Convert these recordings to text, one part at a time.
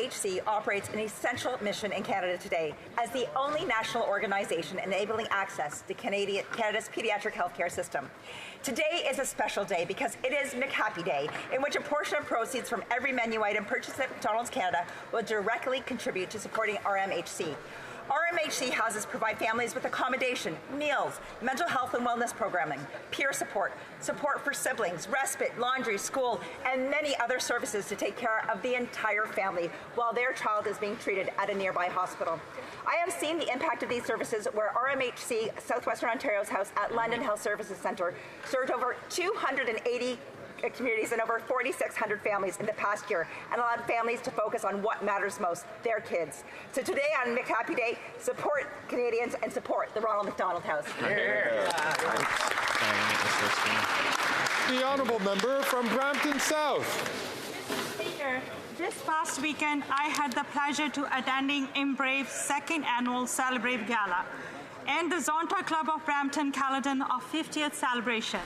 RMHC operates an essential mission in Canada today as the only national organization enabling access to Canada's pediatric healthcare system. Today is a special day because it is McHappy Day, in which a portion of proceeds from every menu item purchased at McDonald's Canada will directly contribute to supporting RMHC. RMHC houses provide families with accommodation, meals, mental health and wellness programming, peer support, support for siblings, respite, laundry, school, and many other services to take care of the entire family while their child is being treated at a nearby hospital. I have seen the impact of these services where RMHC Southwestern Ontario's house at London Health Services Centre served over 280 communities and over 4,600 families in the past year and allowed families to focus on what matters most, their kids. So today on McHappy Day, support Canadians and support the Ronald McDonald House. The Honourable Member from Brampton South. Speaker, this past weekend I had the pleasure to attending Embrave's second annual Celebrate Gala and the Zonta Club of Brampton Caledon of 50th celebration.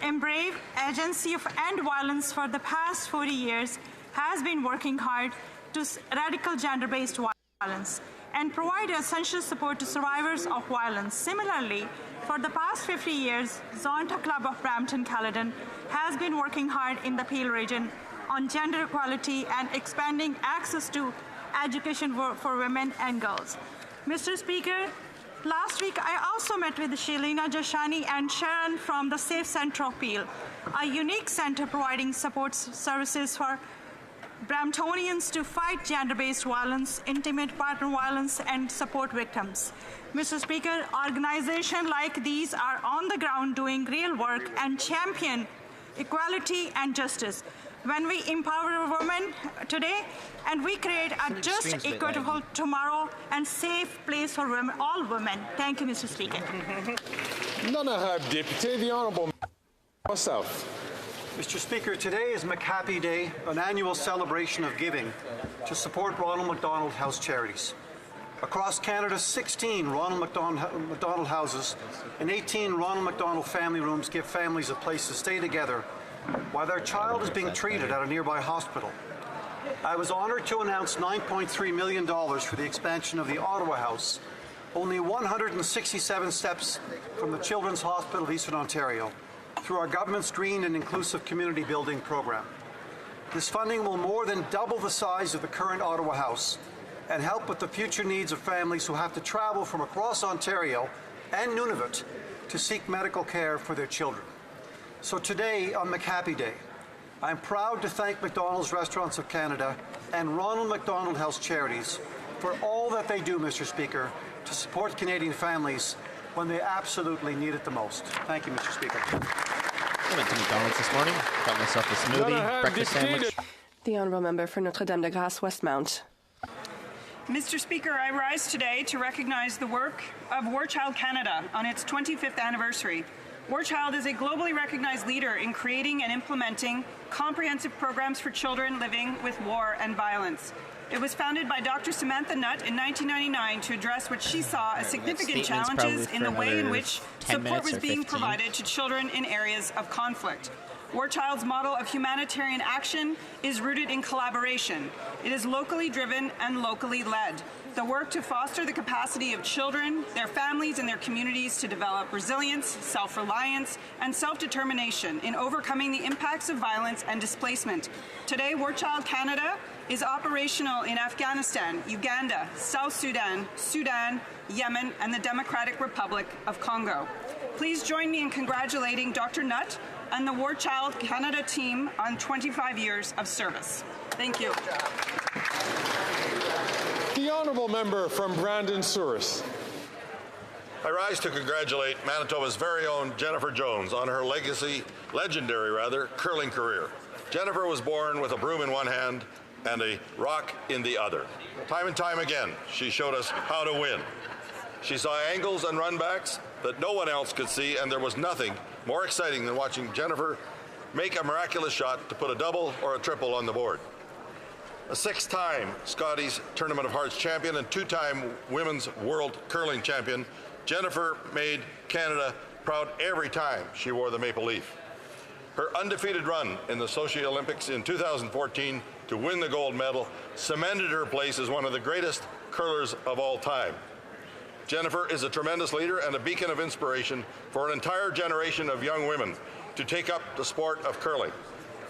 Embrave, Agency of End Violence for the past 40 years, has been working hard to radical gender-based violence and provide essential support to survivors of violence. Similarly, for the past 50 years, Zonta Club of Brampton Caledon has been working hard in the Peel region on gender equality and expanding access to education for women and girls. Mr. Speaker, last week, I also met with Shalina Jashani and Sharon from the Safe Centre of Peel, a unique centre providing support services for Bramptonians to fight gender-based violence, intimate partner violence, and support victims. Mr. Speaker, organizations like these are on the ground doing real work and champion equality and justice. When we empower women today and we create a just, equitable tomorrow and safe place for women, all women. Thank you, Mr. Speaker. Nunahab Deputy, the Honourable Member South. Mr. Speaker, today is McHappy Day, an annual celebration of giving to support Ronald McDonald House charities. Across Canada, 16 Ronald McDonald houses and 18 Ronald McDonald family rooms give families a place to stay together while their child is being treated at a nearby hospital. I was honoured to announce $9.3 million for the expansion of the Ottawa House, only 167 steps from the Children's Hospital of Eastern Ontario, through our government's Green and Inclusive Community Building program. This funding will more than double the size of the current Ottawa House and help with the future needs of families who have to travel from across Ontario and Nunavut to seek medical care for their children. So today, on McHappy Day, I'm proud to thank McDonald's Restaurants of Canada and Ronald McDonald House Charities for all that they do, Mr. Speaker, to support Canadian families when they absolutely need it the most. Thank you, Mr. Speaker. I went to McDonald's this morning, got myself a smoothie, breakfast sandwich. The Honourable Member for Notre-Dame-de-Grâce, Westmount. Mr. Speaker, I rise today to recognize the work of War Child Canada on its 25th anniversary. War Child is a globally recognized leader in creating and implementing comprehensive programs for children living with war and violence. It was founded by Dr. Samantha Nutt in 1999 to address what she saw as significant challenges in the way in which support was being provided to children in areas of conflict. War Child's model of humanitarian action is rooted in collaboration. It is locally driven and locally led. The work to foster the capacity of children, their families, and their communities to develop resilience, self-reliance, and self-determination in overcoming the impacts of violence and displacement. Today, War Child Canada is operational in Afghanistan, Uganda, South Sudan, Sudan, Yemen, and the Democratic Republic of Congo. Please join me in congratulating Dr. Nutt and the War Child Canada team on 25 years of service. Thank you. The Honourable Member from Brandon-Souris. I rise to congratulate Manitoba's very own Jennifer Jones on her legendary curling career. Jennifer was born with a broom in one hand and a rock in the other. Time and time again, she showed us how to win. She saw angles and runbacks that no one else could see, and there was nothing more exciting than watching Jennifer make a miraculous shot to put a double or a triple on the board. A six-time Scotties Tournament of Hearts champion and two-time Women's World Curling champion, Jennifer made Canada proud every time she wore the maple leaf. Her undefeated run in the Sochi Olympics in 2014 to win the gold medal cemented her place as one of the greatest curlers of all time. Jennifer is a tremendous leader and a beacon of inspiration for an entire generation of young women to take up the sport of curling.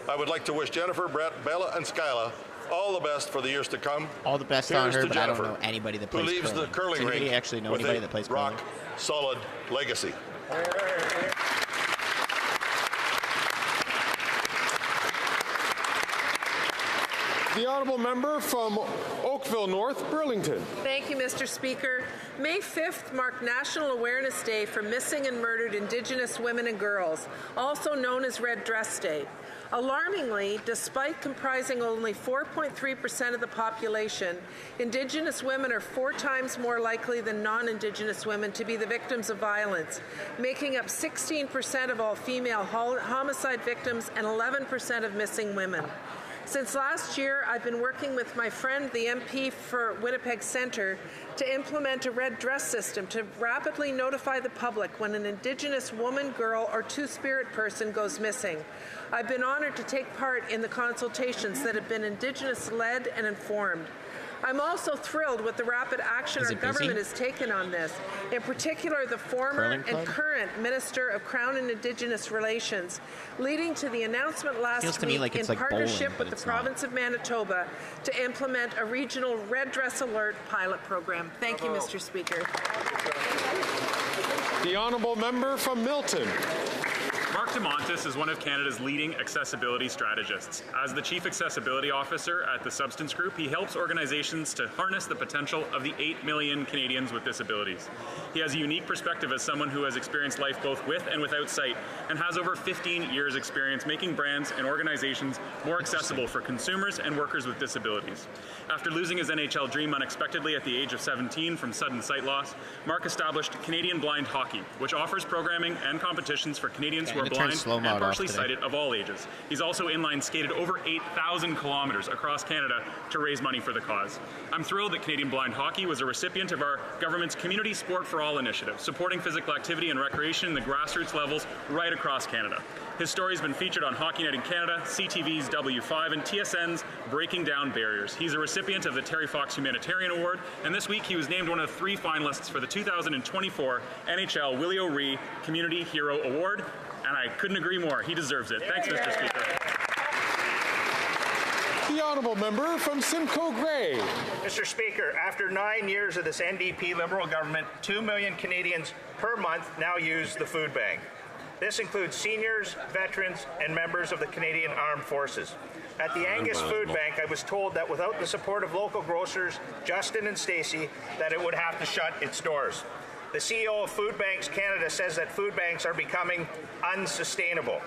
I would like to wish Jennifer, Brett, Bella, and Skyla all the best for the years to come. All the best on her, but I don't know anybody that plays who leaves curling. the curling Does rink anybody actually know with anybody a that plays curling? rock-solid legacy. The honourable member from Oakville North, Burlington. Thank you, Mr. Speaker. May 5th marked National Awareness Day for Missing and Murdered Indigenous Women and Girls, also known as Red Dress Day. Alarmingly, despite comprising only 4.3% of the population, Indigenous women are 4 times more likely than non-Indigenous women to be the victims of violence, making up 16% of all female homicide victims and 11% of missing women. Since last year, I've been working with my friend, the MP for Winnipeg Centre, to implement a red dress system to rapidly notify the public when an Indigenous woman, girl, or Two-Spirit person goes missing. I've been honoured to take part in the consultations that have been Indigenous-led and informed. I'm also thrilled with the rapid action our government has taken on this, in particular the former and current Minister of Crown and Indigenous Relations, leading to the announcement last week in partnership with the province of Manitoba to implement a regional Red Dress Alert pilot program. Thank you, Mr. Speaker. The honourable member from Milton. Mark DeMontis is one of Canada's leading accessibility strategists. As the Chief Accessibility Officer at the Substance Group, he helps organizations to harness the potential of the 8 million Canadians with disabilities. He has a unique perspective as someone who has experienced life both with and without sight, and has over 15 years' experience making brands and organizations more accessible for consumers and workers with disabilities. After losing his NHL dream unexpectedly at the age of 17 from sudden sight loss, Mark established Canadian Blind Hockey, which offers programming and competitions for Canadians who are blind and partially sighted of all ages. He's also inline skated over 8,000 kilometers across Canada to raise money for the cause. I'm thrilled that Canadian Blind Hockey was a recipient of our government's Community Sport for All initiative, supporting physical activity and recreation in the grassroots levels right across Canada. His story has been featured on Hockey Night in Canada, CTV's W5, and TSN's Breaking Down Barriers. He's a recipient of the Terry Fox Humanitarian Award, and this week he was named one of 3 finalists for the 2024 NHL Willie O'Ree Community Hero Award, and I couldn't agree more. He deserves it. Thanks, Mr. Speaker. The honourable member from Simcoe Grey. Mr. Speaker, after 9 years of this NDP Liberal government, 2 million Canadians per month now use the food bank. This includes seniors, veterans, and members of the Canadian Armed Forces. At the Angus Food Bank, I was told that without the support of local grocers, Justin and Stacey, that it would have to shut its doors. The CEO of Food Banks Canada says that food banks are becoming unsustainable.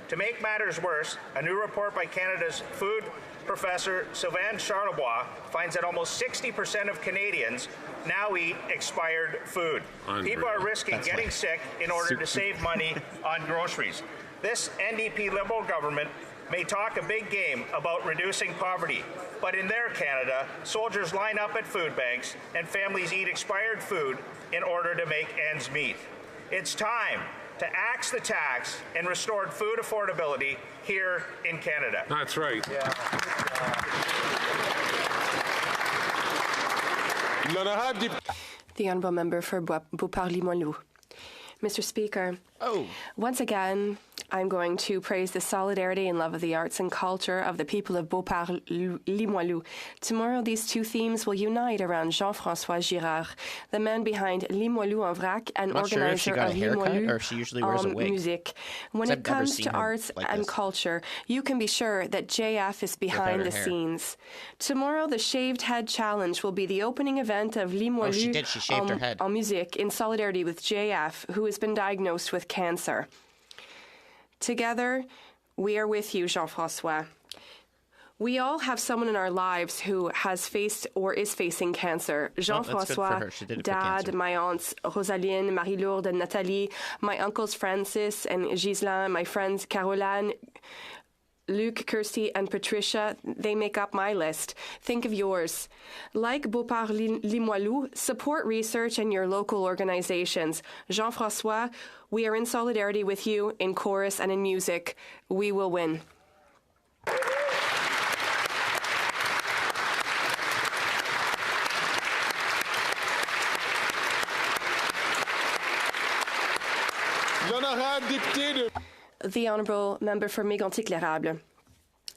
To make matters worse, a new report by Canada's food professor Sylvain Charlebois finds that almost 60% of Canadians now eat expired food. People are risking getting sick in order to save money on groceries. This NDP Liberal government may talk a big game about reducing poverty, but in their Canada, soldiers line up at food banks and families eat expired food in order to make ends meet. It's time to axe the tax and restore food affordability here in Canada. That's right. The honourable member for Beauport-Limoilou. Mr. Speaker, once again, I'm going to praise the solidarity and love of the arts and culture of the people of Beauport-Limoilou. Tomorrow, these 2 themes will unite around Jean-François Girard, the man behind Limoilou en vrac and organizer of Limoilou en musique. When it comes to arts and culture, you can be sure that JF is behind the scenes. Tomorrow, the Shaved Head Challenge will be the opening event of Limoilou en musique in solidarity with JF, who has been diagnosed with cancer. Together, we are with you, Jean-François. We all have someone in our lives who has faced or is facing cancer. Jean-François, Dad, my aunts Rosaline, Marie-Lourde, and Nathalie, my uncles Francis and Ghislain, my friends Caroline, Luc, Kirsty, and Patricia, they make up my list. Think of yours. Like Beauport-Limoilou, support research and your local organizations. Jean-François, we are in solidarity with you in chorus and in music. We will win. The Honourable Member for Mégantic-L'Érable.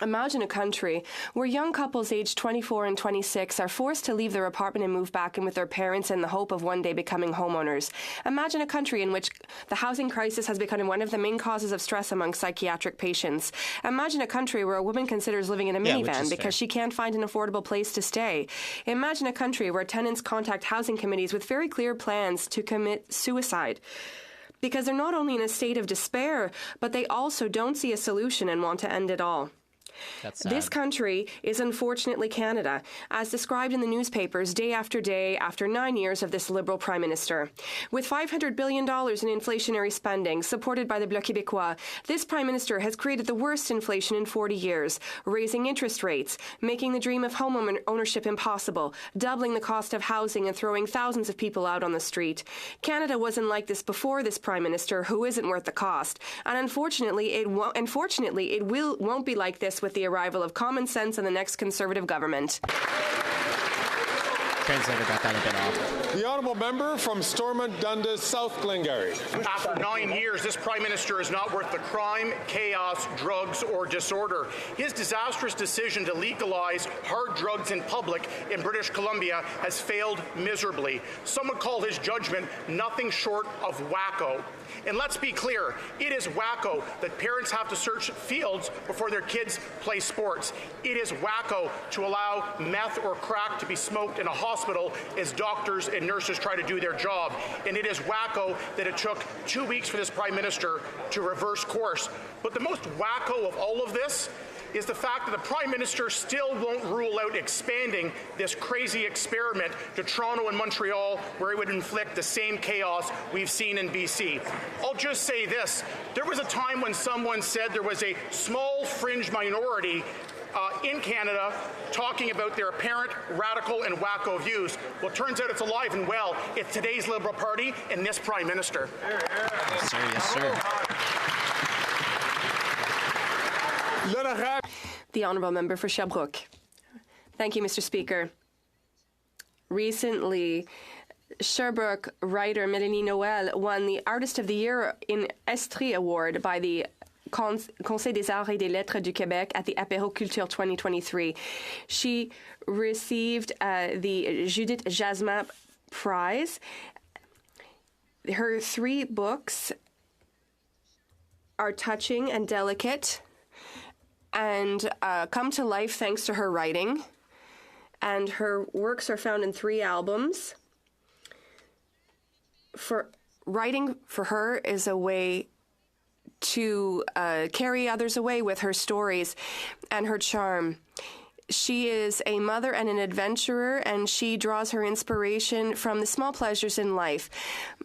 Imagine a country where young couples aged 24 and 26 are forced to leave their apartment and move back in with their parents in the hope of one day becoming homeowners. Imagine a country in which the housing crisis has become one of the main causes of stress among psychiatric patients. Imagine a country where a woman considers living in a minivan because she can't find an affordable place to stay. Imagine a country where tenants contact housing committees with very clear plans to commit suicide, because they're not only in a state of despair, but they also don't see a solution and want to end it all. This country is unfortunately Canada, as described in the newspapers day after 9 years of this Liberal Prime Minister. With $500 billion in inflationary spending, supported by the Bloc Québécois, this Prime Minister has created the worst inflation in 40 years, raising interest rates, making the dream of home ownership impossible, doubling the cost of housing and throwing thousands of people out on the street. Canada wasn't like this before this Prime Minister, who isn't worth the cost. And unfortunately, it won't be like this with the arrival of common sense in the next Conservative government. Translator got that a bit off. The Honourable Member from Stormont Dundas, South Glengarry. After 9 years, this Prime Minister is not worth the crime, chaos, drugs, or disorder. His disastrous decision to legalize hard drugs in public in British Columbia has failed miserably. Some would call his judgment nothing short of wacko. And let's be clear, it is wacko that parents have to search fields before their kids play sports. It is wacko to allow meth or crack to be smoked in a hospital as doctors and nurses try to do their job. And it is wacko that it took 2 weeks for this Prime Minister to reverse course. But the most wacko of all of this is the fact that the Prime Minister still won't rule out expanding this crazy experiment to Toronto and Montreal, where it would inflict the same chaos we've seen in BC. I'll just say this. There was a time when someone said there was a small fringe minority in Canada talking about their apparent radical and wacko views. Well, it turns out it's alive and well. It's today's Liberal Party and this Prime Minister. Yes, sir. Yes, sir. The Honourable Member for Sherbrooke. Thank you, Mr. Speaker. Recently, Sherbrooke writer Mélanie Noël won the Artist of the Year in Estrie Award by the Conseil des Arts et des Lettres du Québec at the Apéro Culture 2023. She received the Judith Jasmin Prize. Her 3 books are touching and delicate and come to life thanks to her writing. And her works are found in 3 albums. Writing for her is a way to carry others away with her stories and her charm. She is a mother and an adventurer, and she draws her inspiration from the small pleasures in life.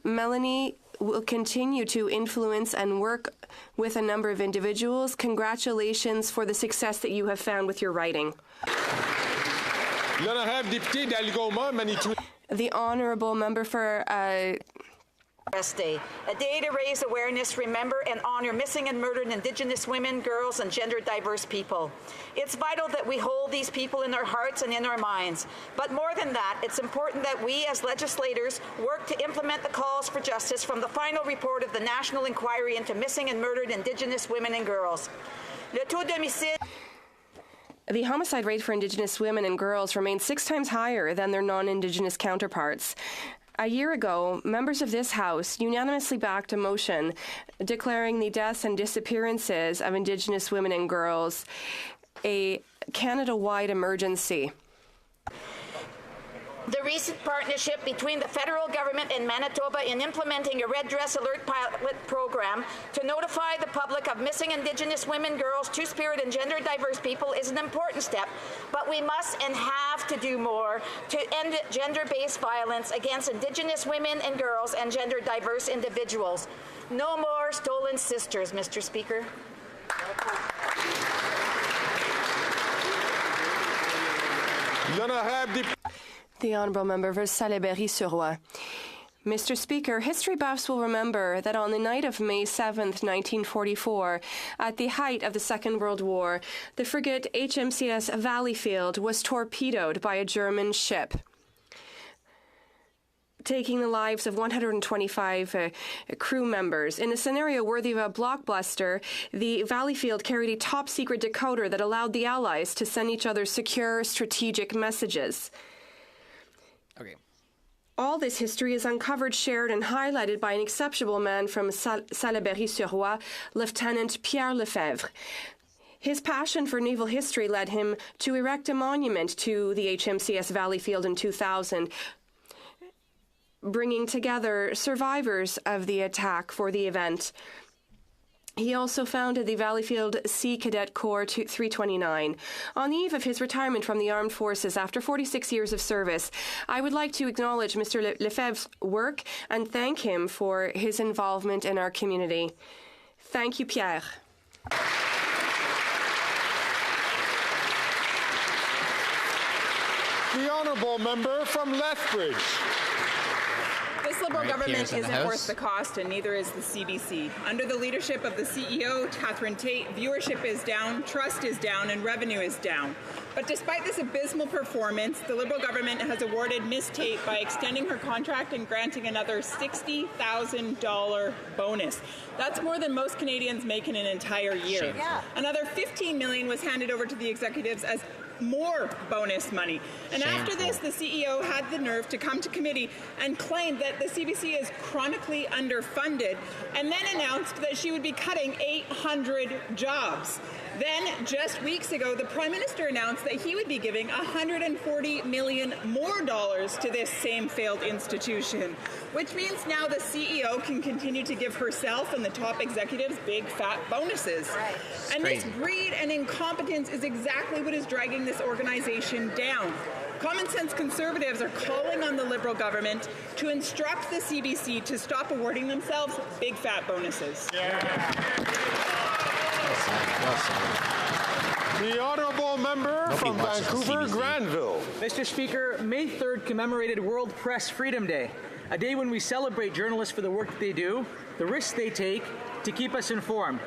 Melanie will continue to influence and work with a number of individuals. Congratulations for the success that you have found with your writing. The Honourable Member for Day, a day to raise awareness, remember, and honor missing and murdered Indigenous women, girls, and gender diverse people. It's vital that we hold these people in our hearts and in our minds. But more than that, it's important that we as legislators work to implement the calls for justice from the final report of the National Inquiry into Missing and Murdered Indigenous Women and Girls. Le taux d'homicide. The homicide rate for Indigenous women and girls remains 6 times higher than their non-Indigenous counterparts. A year ago, members of this House unanimously backed a motion declaring the deaths and disappearances of Indigenous women and girls a Canada-wide emergency. The recent partnership between the federal government and Manitoba in implementing a Red Dress Alert pilot program to notify the public of missing Indigenous women, girls, Two-Spirit, and gender diverse people is an important step, but we must and have to do more to end gender-based violence against Indigenous women and girls and gender diverse individuals. No more stolen sisters, Mr. Speaker. The Honourable Member for Salaberry-sur-Roi. Mr. Speaker, history buffs will remember that on the night of May 7th, 1944, at the height of the Second World War, the frigate HMCS Valleyfield was torpedoed by a German ship. taking the lives of 125 crew members. In a scenario worthy of a blockbuster, the Valleyfield carried a top-secret decoder that allowed the Allies to send each other secure strategic messages. Okay. All this history is uncovered, shared, and highlighted by an exceptional man from Salaberry-sur-Roi, Lieutenant Pierre Lefebvre. His passion for naval history led him to erect a monument to the HMCS Valleyfield in 2000, bringing together survivors of the attack for the event. He also founded the Valleyfield Sea Cadet Corps 329. On the eve of his retirement from the armed forces after 46 years of service, I would like to acknowledge Mr. Lefebvre's work and thank him for his involvement in our community. Thank you, Pierre. The honourable member from Lethbridge. This Liberal government isn't worth the cost, and neither is the CBC. Under the leadership of the CEO, Catherine Tate, viewership is down, trust is down, and revenue is down. But despite this abysmal performance, the Liberal government has awarded Ms. Tate by extending her contract and granting another $60,000 bonus. That's more than most Canadians make in an entire year. Yeah. Another $15 million was handed over to the executives as more bonus money. And after this, the CEO had the nerve to come to committee and claim that the CBC is chronically underfunded, and then announced that she would be cutting 800 jobs. Then, just weeks ago, the Prime Minister announced that he would be giving $140 million more to this same failed institution, which means now the CEO can continue to give herself and the top executives big fat bonuses. Right. And this greed and incompetence is exactly what is dragging this organization down. Common sense Conservatives are calling on the Liberal government to instruct the CBC to stop awarding themselves big fat bonuses. The honourable member from Vancouver, Granville. Mr. Speaker, May 3rd commemorated World Press Freedom Day, a day when we celebrate journalists for the work that they do, the risks they take to keep us informed.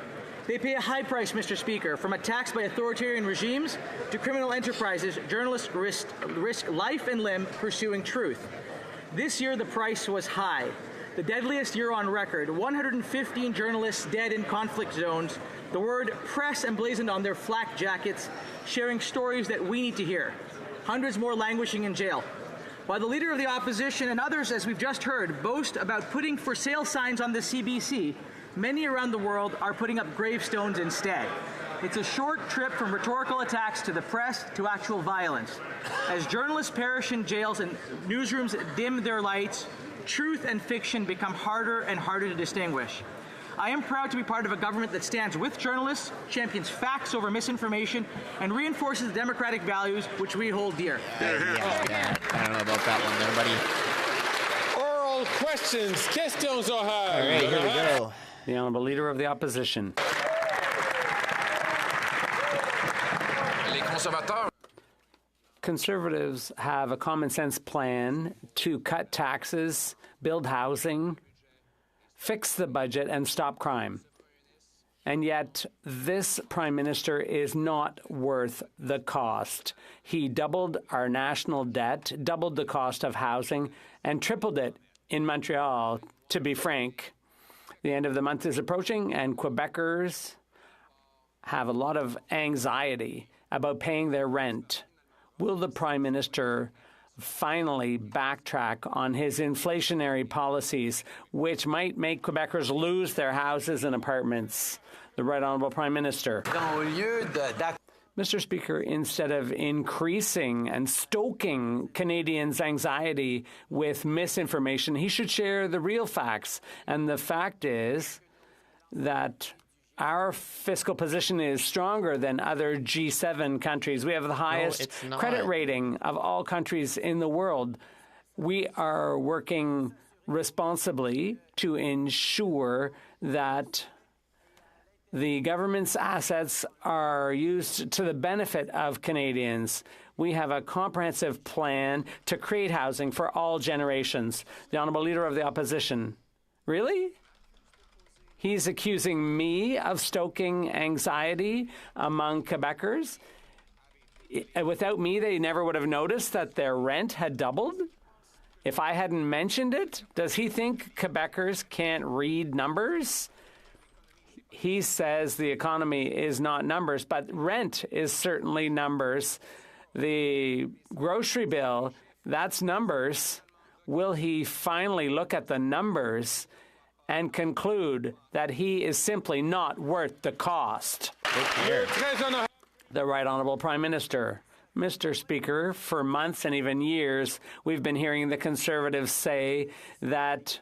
They pay a high price, Mr. Speaker, from attacks by authoritarian regimes to criminal enterprises. Journalists risk life and limb pursuing truth. This year, the price was high. The deadliest year on record, 115 journalists dead in conflict zones, the word press emblazoned on their flak jackets, sharing stories that we need to hear. Hundreds more languishing in jail. While the Leader of the Opposition and others, as we've just heard, boast about putting for sale signs on the CBC, many around the world are putting up gravestones instead. It's a short trip from rhetorical attacks to the press to actual violence. As journalists perish in jails and newsrooms dim their lights, truth and fiction become harder and harder to distinguish. I am proud to be part of a government that stands with journalists, champions facts over misinformation, and reinforces the democratic values which we hold dear. I don't know about that one there, buddy. Oral questions. Questions orales. All right, here we go. The Honourable Leader of the Opposition. Conservatives have a common sense plan to cut taxes, build housing, fix the budget, and stop crime. And yet, this Prime Minister is not worth the cost. He doubled our national debt, doubled the cost of housing, and tripled it in Montreal, to be frank. The end of the month is approaching, and Quebecers have a lot of anxiety about paying their rent. Will the Prime Minister finally backtrack on his inflationary policies, which might make Quebecers lose their houses and apartments? The Right Honourable Prime Minister. Mr. Speaker, instead of increasing and stoking Canadians' anxiety with misinformation, he should share the real facts. And the fact is that our fiscal position is stronger than other G7 countries. We have the highest credit rating of all countries in the world. We are working responsibly to ensure that the government's assets are used to the benefit of Canadians. We have a comprehensive plan to create housing for all generations. The Honourable Leader of the Opposition. Really? He's accusing me of stoking anxiety among Quebecers. Without me, they never would have noticed that their rent had doubled. If I hadn't mentioned it, does he think Quebecers can't read numbers? He says the economy is not numbers, but rent is certainly numbers. The grocery bill, that's numbers. Will he finally look at the numbers and conclude that he is simply not worth the cost? The Right Honourable Prime Minister. Mr. Speaker, for months and even years, we've been hearing the Conservatives say that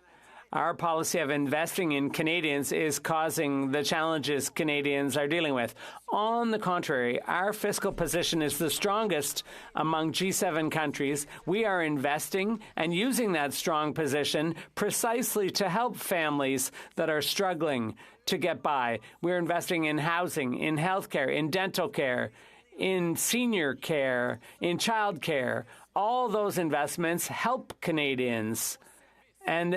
our policy of investing in Canadians is causing the challenges Canadians are dealing with. On the contrary, our fiscal position is the strongest among G7 countries. We are investing and using that strong position precisely to help families that are struggling to get by. We're investing in housing, in healthcare, in dental care, in senior care, in child care. All those investments help Canadians. And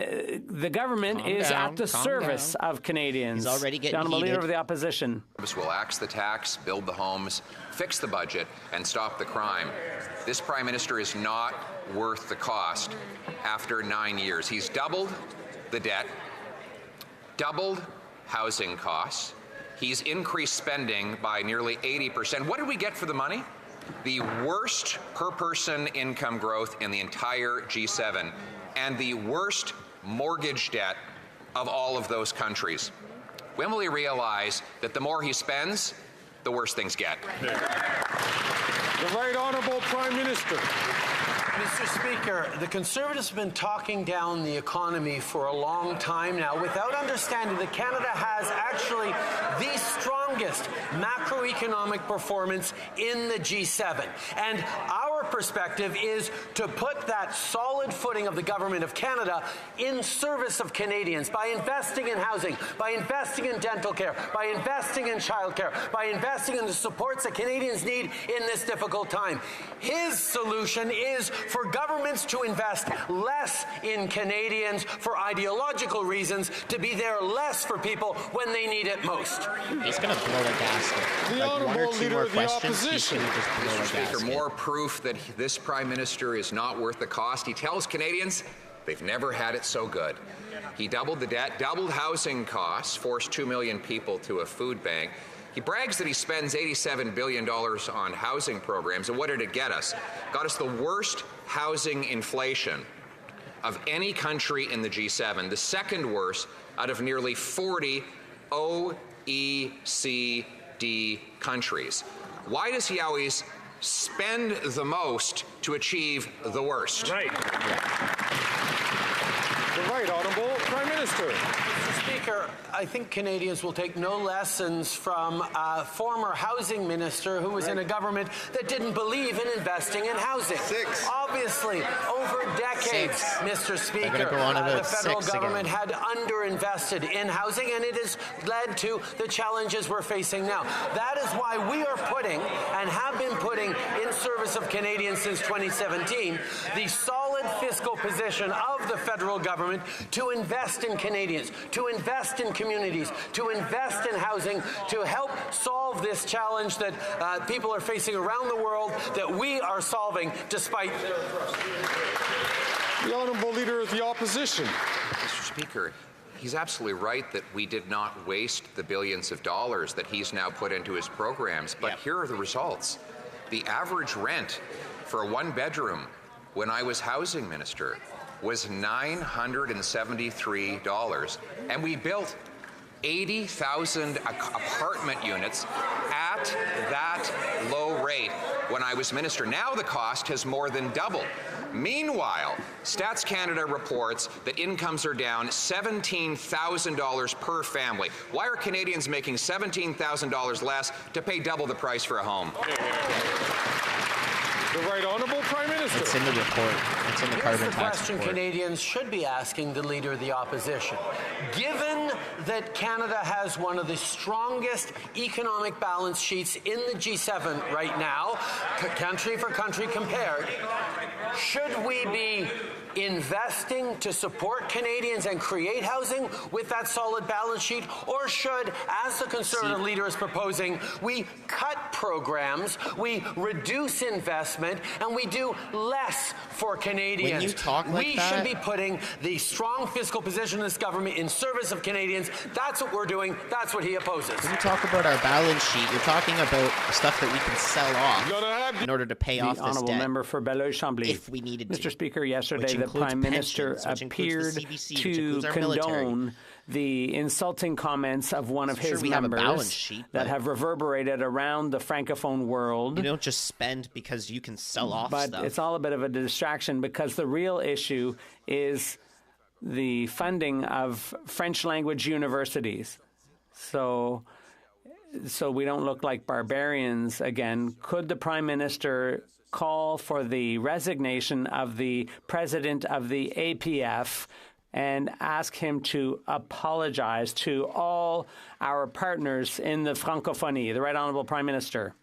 the government is at the service of Canadians. He's already getting Honourable Leader of the Opposition. Will axe the tax, build the homes, fix the budget, and stop the crime. This Prime Minister is not worth the cost after 9 years. He's doubled the debt, doubled housing costs. He's increased spending by nearly 80%. What did we get for the money? The worst per-person income growth in the entire G7 and the worst mortgage debt of all of those countries. When will he realize that the more he spends, the worse things get? The Right Honourable Prime Minister. Mr. Speaker, the Conservatives have been talking down the economy for a long time now without understanding that Canada has actually the strongest macroeconomic performance in the G7. And our perspective is to put that solid footing of the Government of Canada in service of Canadians by investing in housing, by investing in dental care, by investing in childcare, by investing in the supports that Canadians need in this difficult time. His solution is for governments to invest less in Canadians for ideological reasons, to be there less for people when they need it most. He's going to blow a gasket. The like Honourable Leader of the Opposition. Mr. Speaker, more proof that this Prime Minister is not worth the cost. He tells Canadians they've never had it so good. He doubled the debt, doubled housing costs, forced 2 million people to a food bank. He brags that he spends $87 billion on housing programs, and what did it get us? Got us the worst housing inflation of any country in the G7, the second worst out of nearly 40 OECD countries. Why does he always spend the most to achieve the worst? Right. The Right Honourable Prime Minister. Mr. Speaker, I think Canadians will take no lessons from a former housing minister who was in a government that didn't believe in investing in housing. Obviously, over decades, Mr. Speaker, the federal government had underinvested in housing, and it has led to the challenges we're facing now. That is why we are putting, and have been putting in service of Canadians since 2017, the solid fiscal position of the federal government to invest in Canadians, to invest in communities, to invest in housing, to help solve this challenge that people are facing around the world that we are solving despite. The Honourable Leader of the Opposition. Mr. Speaker, he's absolutely right that we did not waste the billions of dollars that he's now put into his programs, but here are the results. The average rent for a one-bedroom when I was housing minister was $973, and we built 80,000 apartment units at that low rate when I was minister. Now the cost has more than doubled. Meanwhile, Stats Canada reports that incomes are down $17,000 per family. Why are Canadians making $17,000 less to pay double the price for a home? The Right Honourable Prime Minister. It's in the report. It's in the carbon tax question report. Canadians should be asking the Leader of the Opposition. Given that Canada has one of the strongest economic balance sheets in the G7 right now, country for country compared, should we be investing to support Canadians and create housing with that solid balance sheet, or should, as the Conservative leader is proposing, we cut programs, we reduce investment investment and we do less for Canadians. When you talk like we that, should be putting the strong fiscal position of this government in service of Canadians. That's what we're doing. That's what he opposes. When you talk about our balance sheet, you're talking about stuff that we can sell off in order to pay off The this honourable debt. member for Belleuil-Chambly. If we needed to. Mr. Speaker, yesterday Which the includes Prime Minister pensions, which includes the appeared CBC, which to includes our military. condone the insulting comments of one of I'm sure his we have a balance members sheet, that but have reverberated around the Francophone world. You don't just spend because you can sell off But stuff. it's all a bit of a distraction because the real issue is the funding of French language universities. So we don't look like barbarians again. Could the Prime Minister call for the resignation of the president of the APF and ask him to apologize to all our partners in the Francophonie? The Right Honourable Prime Minister.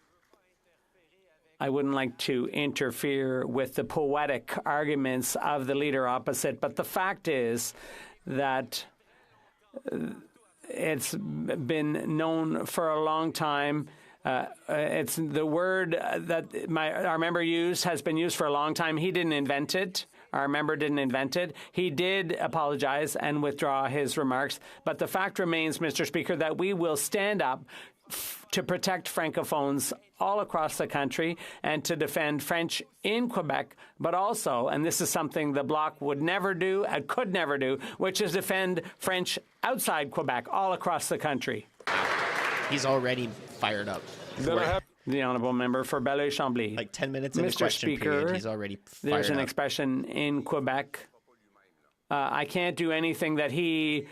I wouldn't like to interfere with the poetic arguments of the leader opposite, but the fact is that it's been known for a long time. It's the word that our member used has been used for a long time. He didn't invent it. Our member didn't invent it. He did apologize and withdraw his remarks. But the fact remains, Mr. Speaker, that we will stand up to protect Francophones all across the country and to defend French in Quebec, but also, and this is something the Bloc would never do and could never do, which is defend French outside Quebec all across the country. He's already fired up. The honourable member for Belleuil-Chambly. Like 10 minutes in the Mr. question Speaker, period, he's already fired there's an up. expression in Quebec, I can't do anything that he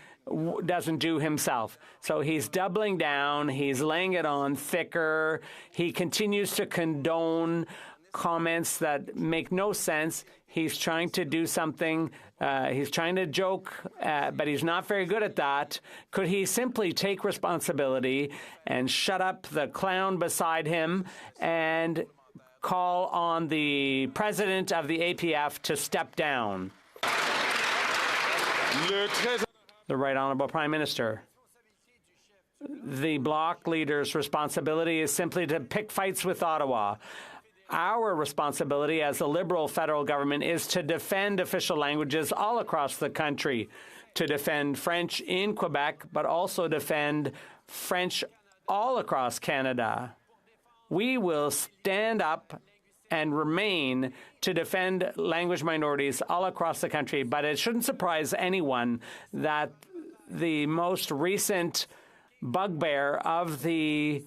doesn't do himself. So he's doubling down. He's laying it on thicker. He continues to condone comments that make no sense. He's trying to do something. He's trying to joke, but he's not very good at that. Could he simply take responsibility and shut up the clown beside him and call on the president of the APF to step down? The Right Honourable Prime Minister. The Bloc leader's responsibility is simply to pick fights with Ottawa. Our responsibility as a Liberal federal government is to defend official languages all across the country, to defend French in Quebec, but also defend French all across Canada. We will stand up and remain to defend language minorities all across the country. But it shouldn't surprise anyone that the most recent bugbear of the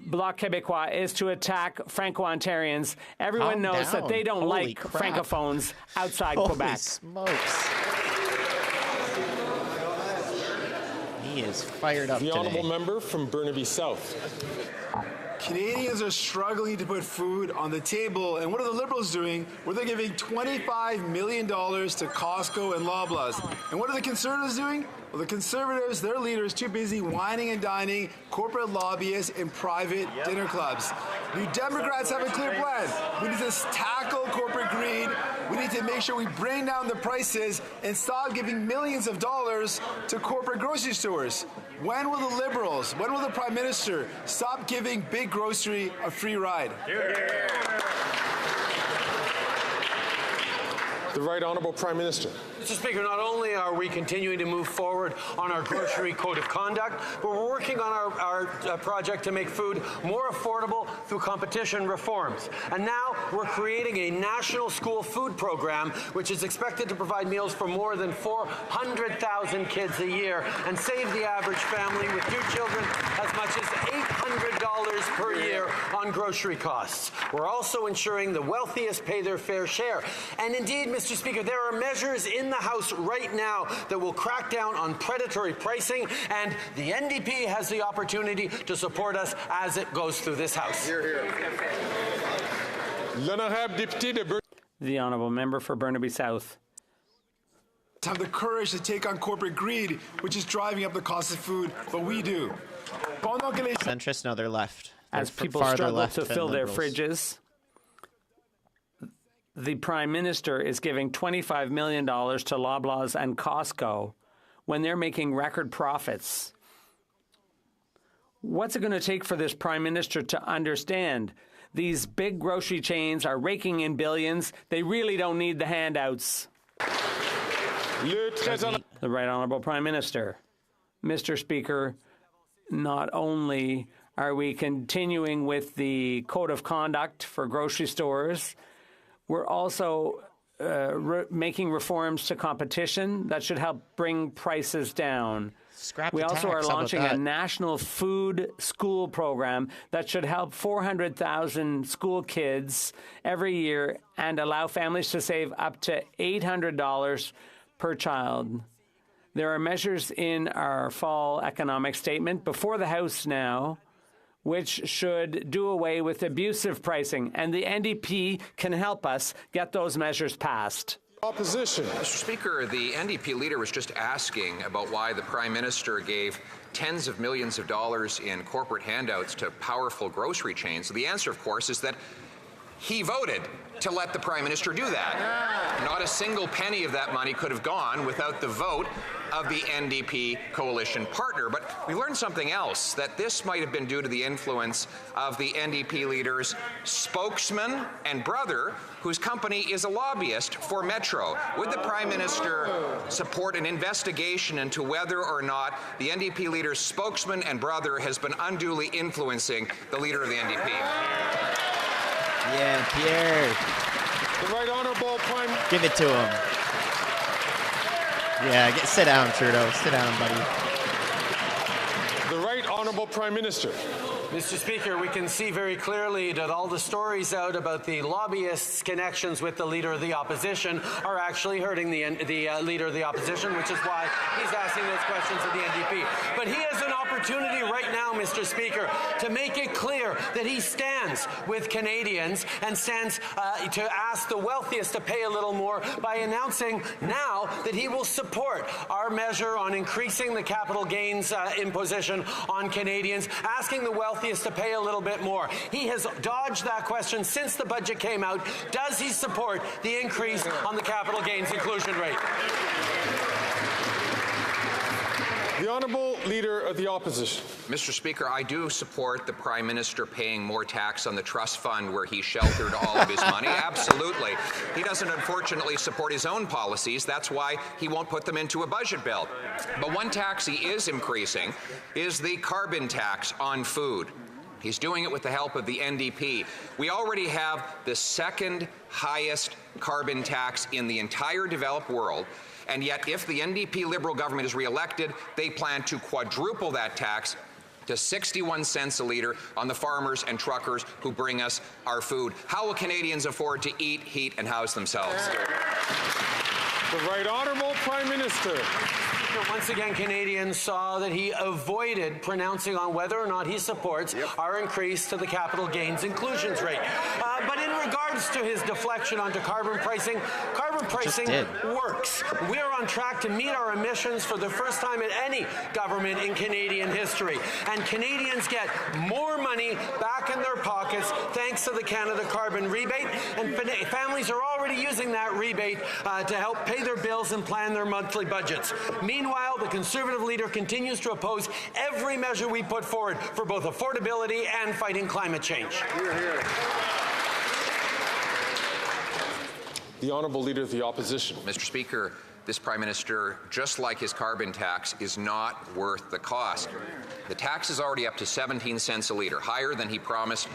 Bloc Québécois is to attack Franco-Ontarians. Everyone Calm knows down. that they don't Holy like crap. Francophones outside Holy Quebec. Smokes. He is fired up The today. honourable member from Burnaby South. Canadians are struggling to put food on the table, and what are the Liberals doing? Well, they're giving $25 million to Costco and Loblaws. And what are the Conservatives doing? Well, the Conservatives, their leader is too busy whining and dining corporate lobbyists in private dinner clubs. New Democrats have a clear plan. We need to tackle corporate greed. We need to make sure we bring down the prices and stop giving millions of dollars to corporate grocery stores. When will the Liberals, when will the Prime Minister stop giving big grocery a free ride? The Right Honourable Prime Minister. Mr. Speaker, not only are we continuing to move forward on our grocery code of conduct, but we're working on our project to make food more affordable through competition reforms. And now we're creating a national school food program, which is expected to provide meals for more than 400,000 kids a year and save the average family with 2 children as much as $800 per year on grocery costs. We're also ensuring the wealthiest pay their fair share. And indeed, Mr. Speaker, there are measures in the House right now that will crack down on predatory pricing, and the NDP has the opportunity to support us as it goes through this House. The honourable member for Burnaby South. Have the courage to take on corporate greed, which is driving up the cost of food, but we do. Centrist? No, they're left. They're As people farther struggle left to than fill their Liberals. fridges, the Prime Minister is giving $25 million to Loblaws and Costco when they're making record profits. What's it going to take for this Prime Minister to understand These big grocery chains are raking in billions. They really don't need the handouts. The Right Honourable Prime Minister. Mr. Speaker, not only are we continuing with the code of conduct for grocery stores, we're also making reforms to competition that should help bring prices down. We also are launching a national food school program that should help 400,000 school kids every year and allow families to save up to $800 per child. There are measures in our fall economic statement before the House now which should do away with abusive pricing, and the NDP can help us get those measures passed. Opposition. Mr. Speaker, the NDP leader was just asking about why the Prime Minister gave tens of millions of dollars in corporate handouts to powerful grocery chains. So the answer, of course, is that he voted to let the Prime Minister do that. Not a single penny of that money could have gone without the vote of the NDP coalition partner. But we learned something else, that this might have been due to the influence of the NDP leader's spokesman and brother, whose company is a lobbyist for Metro. Would the Prime Minister support an investigation into whether or not the NDP leader's spokesman and brother has been unduly influencing the leader of the NDP? Yeah, Pierre. The Right Honourable Prime... Give it to him. Yeah, sit down, Trudeau. Sit down, buddy. The Right Honourable Prime Minister. Mr. Speaker, we can see very clearly that all the stories out about the lobbyists' connections with the Leader of the Opposition are actually hurting the Leader of the Opposition, which is why he's asking those questions of the NDP. But he has an opportunity right now, Mr. Speaker, to make it clear that he stands with Canadians and stands to ask the wealthiest to pay a little more by announcing now that he will support our measure on increasing the capital gains imposition on Canadians, asking the wealthiest to pay a little bit more. He has dodged that question since the budget came out. Does he support the increase on the capital gains inclusion rate? The Honourable Leader of the Opposition. Mr. Speaker, I do support the Prime Minister paying more tax on the trust fund where he sheltered all of his money. Absolutely. He doesn't, unfortunately, support his own policies. That's why he won't put them into a budget bill. But one tax he is increasing is the carbon tax on food. He's doing it with the help of the NDP. We already have the second highest carbon tax in the entire developed world. And yet, if the NDP Liberal government is re-elected, they plan to quadruple that tax to 61 cents a litre on the farmers and truckers who bring us our food. How will Canadians afford to eat, heat, and house themselves? The Right Honourable Prime Minister. Once again, Canadians saw that he avoided pronouncing on whether or not he supports our increase to the capital gains inclusions rate. But in regards to his deflection onto carbon pricing works. We are on track to meet our emissions for the first time in any government in Canadian history. And Canadians get more money back in their pockets thanks to the Canada Carbon Rebate. And families are already using that rebate to help pay their bills and plan their monthly budgets. Meanwhile, the Conservative leader continues to oppose every measure we put forward for both affordability and fighting climate change. Hear, hear. The Honourable Leader of the Opposition. Mr. Speaker, this Prime Minister, just like his carbon tax, is not worth the cost. The tax is already up to 17 cents a litre, higher than he promised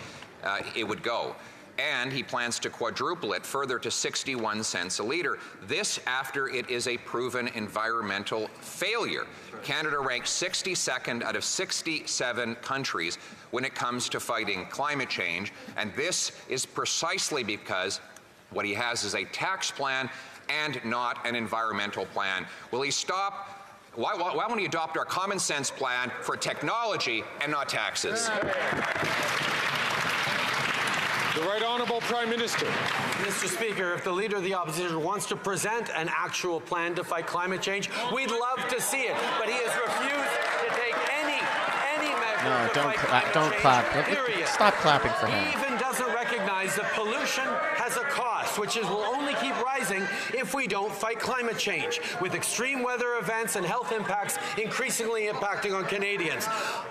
it would go. And he plans to quadruple it further to 61 cents a litre. This after it is a proven environmental failure. Canada ranks 62nd out of 67 countries when it comes to fighting climate change. And this is precisely because what he has is a tax plan and not an environmental plan. Will he stop? Why won't he adopt our common sense plan for technology and not taxes? The Right Honourable Prime Minister. Mr. Speaker, if the Leader of the Opposition wants to present an actual plan to fight climate change, we'd love to see it, but he has refused to take any measure to fight climate don't change, clap. period. Stop clapping for him. He even doesn't recognize that pollution has a cost. costs, which will only keep rising if we don't fight climate change, with extreme weather events and health impacts increasingly impacting on Canadians.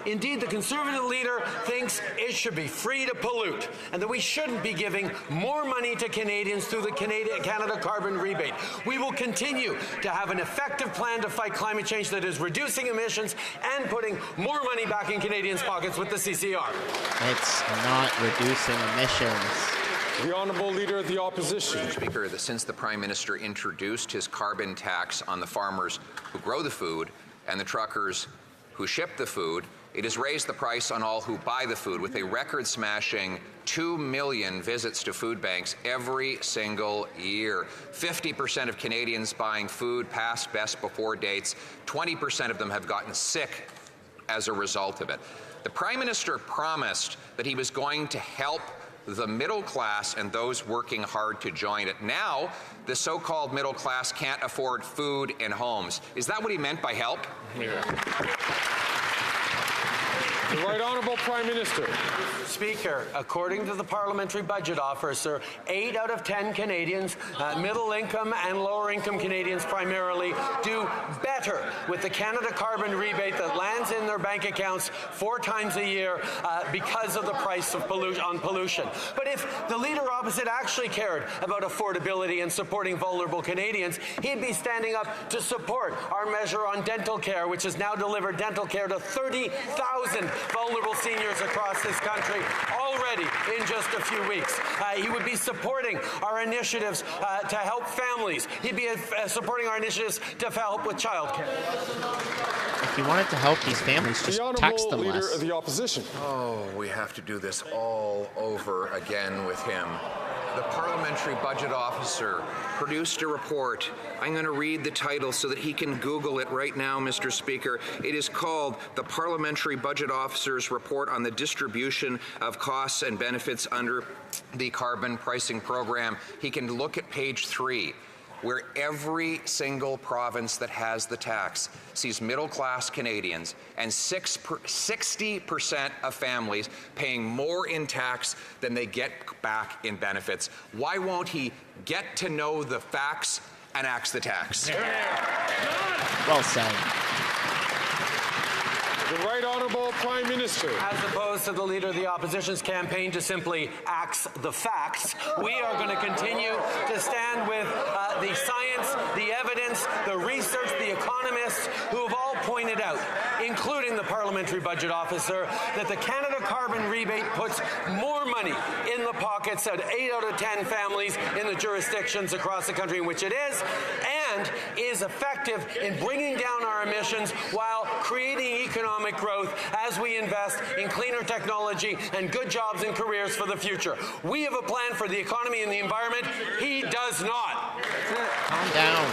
Indeed, the Conservative leader thinks it should be free to pollute, and that we shouldn't be giving more money to Canadians through the Canada carbon rebate. We will continue to have an effective plan to fight climate change that is reducing emissions and putting more money back in Canadians' pockets with the CCR. It's not reducing emissions. The Honourable Leader of the Opposition. Mr. Speaker, since the Prime Minister introduced his carbon tax on the farmers who grow the food and the truckers who ship the food, it has raised the price on all who buy the food, with a record-smashing 2 million visits to food banks every single year. 50% of Canadians buying food past best before dates. 20% of them have gotten sick as a result of it. The Prime Minister promised that he was going to help the middle class and those working hard to join it. Now, the so-called middle class can't afford food in homes. Is that what he meant by help? Yeah. The Right Honourable Prime Minister. Speaker, according to the Parliamentary Budget Officer, 8 out of 10 Canadians, middle-income and lower-income Canadians primarily, do better with the Canada carbon rebate that lands in their bank accounts 4 times a year because of the price of pollution. But if the leader opposite actually cared about affordability and supporting vulnerable Canadians, he'd be standing up to support our measure on dental care, which has now delivered dental care to 30,000 vulnerable seniors across this country already in just a few weeks. He would be supporting our initiatives to help families. He'd be supporting our initiatives to help with childcare. If you wanted to help these families, just tax them less. The Leader of the Opposition. Oh, we have to do this all over again with him. The Parliamentary Budget Officer produced a report. I'm going to read the title so that he can Google it right now, Mr. Speaker. It is called the Parliamentary Budget Officer's Report on the Distribution of Costs and Benefits under the Carbon Pricing Program. He can look at page 3, where every single province that has the tax sees middle-class Canadians and 60% of families paying more in tax than they get back in benefits. Why won't he get to know the facts and axe the tax? Well said. The Right Honourable Prime Minister. As opposed to the Leader of the Opposition's campaign to simply axe the facts, we are going to continue to stand with the science, the evidence, the research, the economists who have all pointed out, including the Parliamentary Budget Officer, that the Canada carbon rebate puts more money in the pockets of 8 out of 10 families in the jurisdictions across the country in which it is, and is effective in bringing down our emissions while creating economic growth as we invest in cleaner technology and good jobs and careers for the future. We have a plan for the economy and the environment. He does not. Calm down.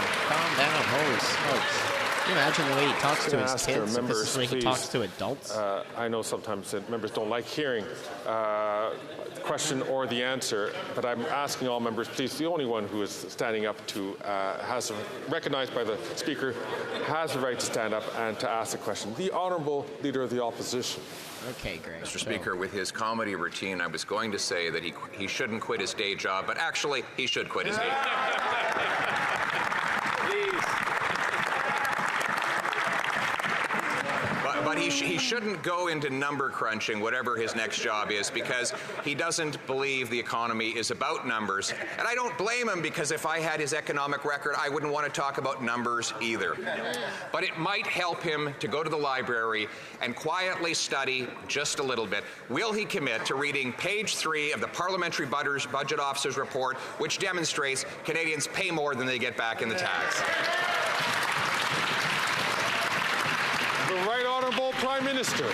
Holy smokes. Can you imagine the way he talks to his kids? Members, this is the way he talks to adults. I know sometimes that members don't like hearing the question or the answer, but I'm asking all members, please, the only one who is standing up to, recognized by the Speaker, has the right to stand up and to ask a question. The Honourable Leader of the Opposition. Okay, great. Mr. Speaker, with his comedy routine, I was going to say that he shouldn't quit his day job, but actually, he should quit his day job. But he shouldn't go into number crunching, whatever his next job is, because he doesn't believe the economy is about numbers. And I don't blame him, because if I had his economic record, I wouldn't want to talk about numbers either. But it might help him to go to the library and quietly study just a little bit. Will he commit to reading page 3 of the Parliamentary Budget Officer's report, which demonstrates Canadians pay more than they get back in the tax? The Right Honourable Prime Minister.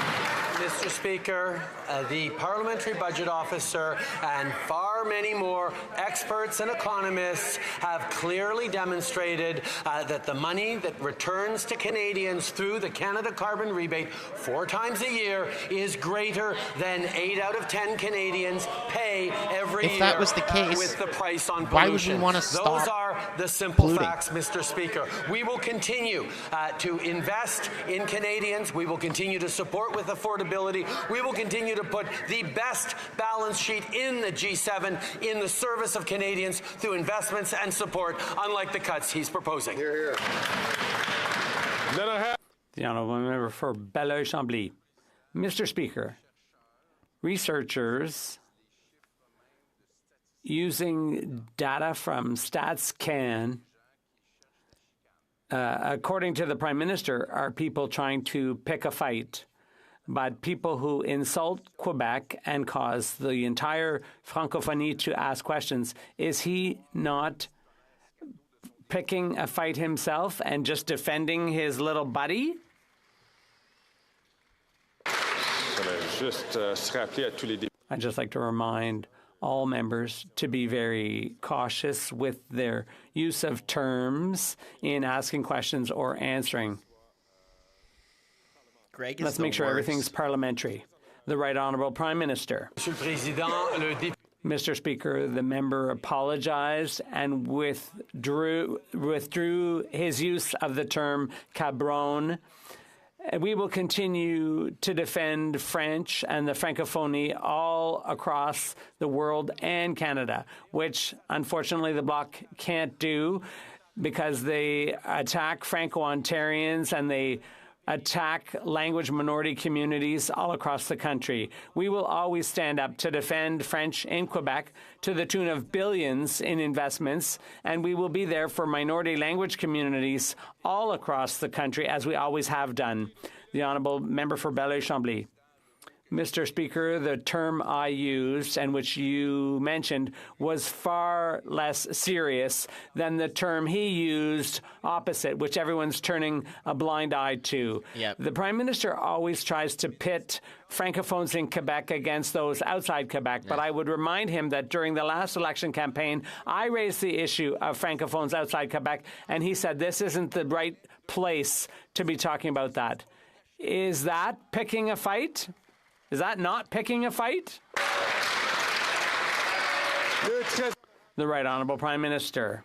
Mr. Speaker, the Parliamentary Budget Officer and far many more experts and economists have clearly demonstrated that the money that returns to Canadians through the Canada carbon rebate 4 times a year is greater than 8 out of 10 Canadians pay every year. If that was the case, with the price on pollution. Why would we want to stop Those are the simple polluting? facts, Mr. Speaker. We will continue to invest in Canadians. We will continue to support with affordability accountability. We will continue to put the best balance sheet in the G7 in the service of Canadians through investments and support, unlike the cuts he's proposing. Then I have the honourable member for Belleuil-Chambly. Mr. Speaker, researchers using data from StatsCan, according to the Prime Minister, are people trying to pick a fight. But people who insult Quebec and cause the entire francophonie to ask questions, is he not picking a fight himself and just defending his little buddy? I'd just like to remind all members to be very cautious with their use of terms in asking questions or answering. Greg is Let's make sure everything's parliamentary. The Right Honourable Prime Minister. Mr. Speaker, the member apologized and withdrew his use of the term cabron. We will continue to defend French and the Francophonie all across the world and Canada, which unfortunately the Bloc can't do because they attack Franco-Ontarians and they attack language minority communities all across the country. We will always stand up to defend French in Quebec to the tune of billions in investments, and we will be there for minority language communities all across the country, as we always have done. The honourable member for Belleuil-Chambly. Mr. Speaker, the term I used and which you mentioned was far less serious than the term he used opposite, which everyone's turning a blind eye to. Yep. The Prime Minister always tries to pit Francophones in Quebec against those outside Quebec, but I would remind him that during the last election campaign, I raised the issue of Francophones outside Quebec, and he said this isn't the right place to be talking about that. Is that picking a fight? Is that not picking a fight? The Right Honourable Prime Minister.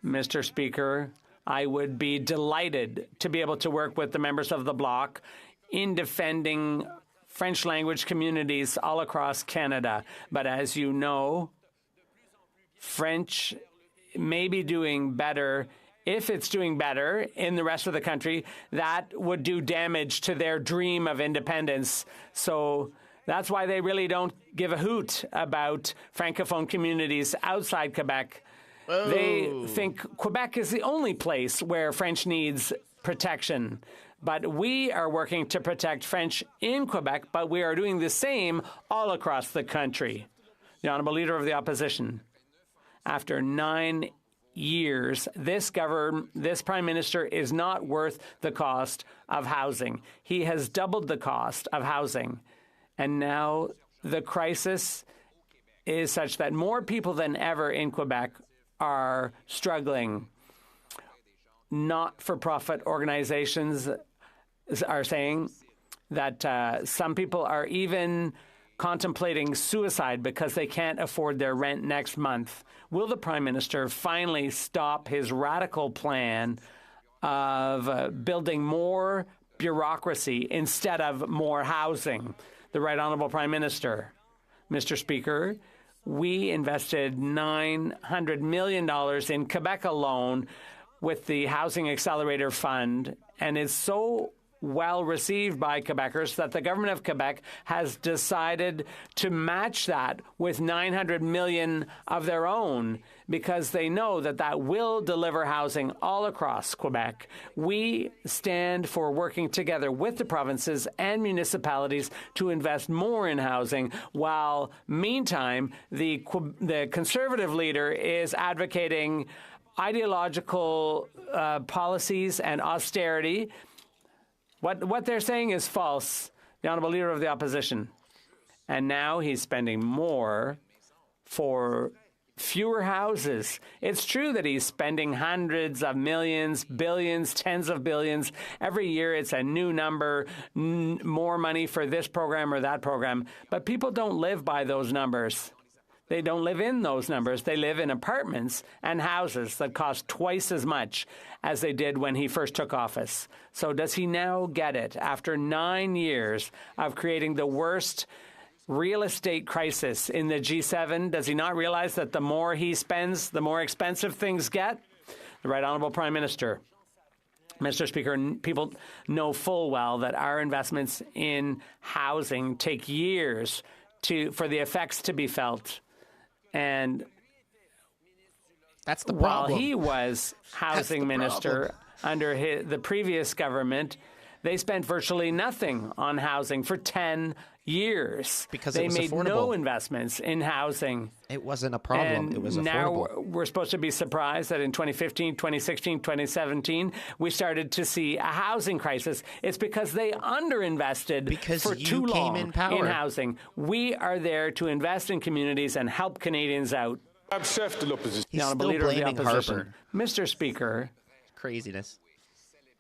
Mr. Speaker, I would be delighted to be able to work with the members of the Bloc in defending French language communities all across Canada. But as you know, French may be doing better. If it's doing better in the rest of the country, that would do damage to their dream of independence. So that's why they really don't give a hoot about Francophone communities outside Quebec. Whoa. They think Quebec is the only place where French needs protection. But we are working to protect French in Quebec, but we are doing the same all across the country. The Honourable Leader of the Opposition. After 9 years, this Prime Minister is not worth the cost of housing. He has doubled the cost of housing. And now the crisis is such that more people than ever in Quebec are struggling. Not-for-profit organizations are saying that some people are even contemplating suicide because they can't afford their rent next month. Will the Prime Minister finally stop his radical plan of building more bureaucracy instead of more housing? The Right Honourable Prime Minister. Mr. Speaker, we invested $900 million in Quebec alone with the Housing Accelerator Fund, and it's so well received by Quebecers that the government of Quebec has decided to match that with $900 million of their own because they know that that will deliver housing all across Quebec. We stand for working together with the provinces and municipalities to invest more in housing, while meantime the Conservative leader is advocating ideological policies and austerity. What they're saying is false, the Honourable Leader of the Opposition. And now he's spending more for fewer houses. It's true that he's spending hundreds of millions, billions, tens of billions. Every year it's a new number, more money for this program or that program. But people don't live by those numbers. They don't live in those numbers. They live in apartments and houses that cost twice as much as they did when he first took office. So does he now get it after 9 years of creating the worst real estate crisis in the G7? Does he not realize that the more he spends, the more expensive things get? The Right Honourable Prime Minister. Mr. Speaker, people know full well that our investments in housing take years for the effects to be felt. And that's the problem. While he was housing minister under the previous government, they spent virtually nothing on housing for 10 years. Because they it was made affordable. no investments in housing. It wasn't a problem. And it was affordable. now we're supposed to be surprised that in 2015, 2016, 2017, we started to see a housing crisis. It's because they underinvested for too long in housing. We are there to invest in communities and help Canadians out. I'm chef de l'opposition. The Honourable Leader of the Opposition. Mr. Speaker. Craziness.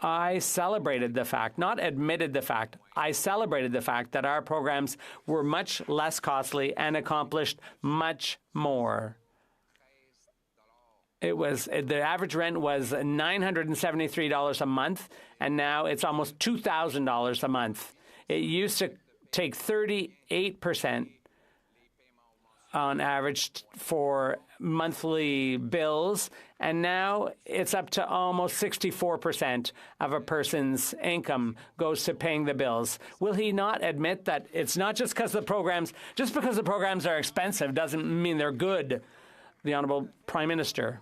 I celebrated the fact, not admitted the fact, I celebrated the fact that our programs were much less costly and accomplished much more. The average rent was $973 a month, and now it's almost $2,000 a month. It used to take 38% on average for monthly bills, and now it's up to almost 64% of a person's income goes to paying the bills. Will he not admit that it's not just because the programs are expensive doesn't mean they're good, the Honourable Prime Minister?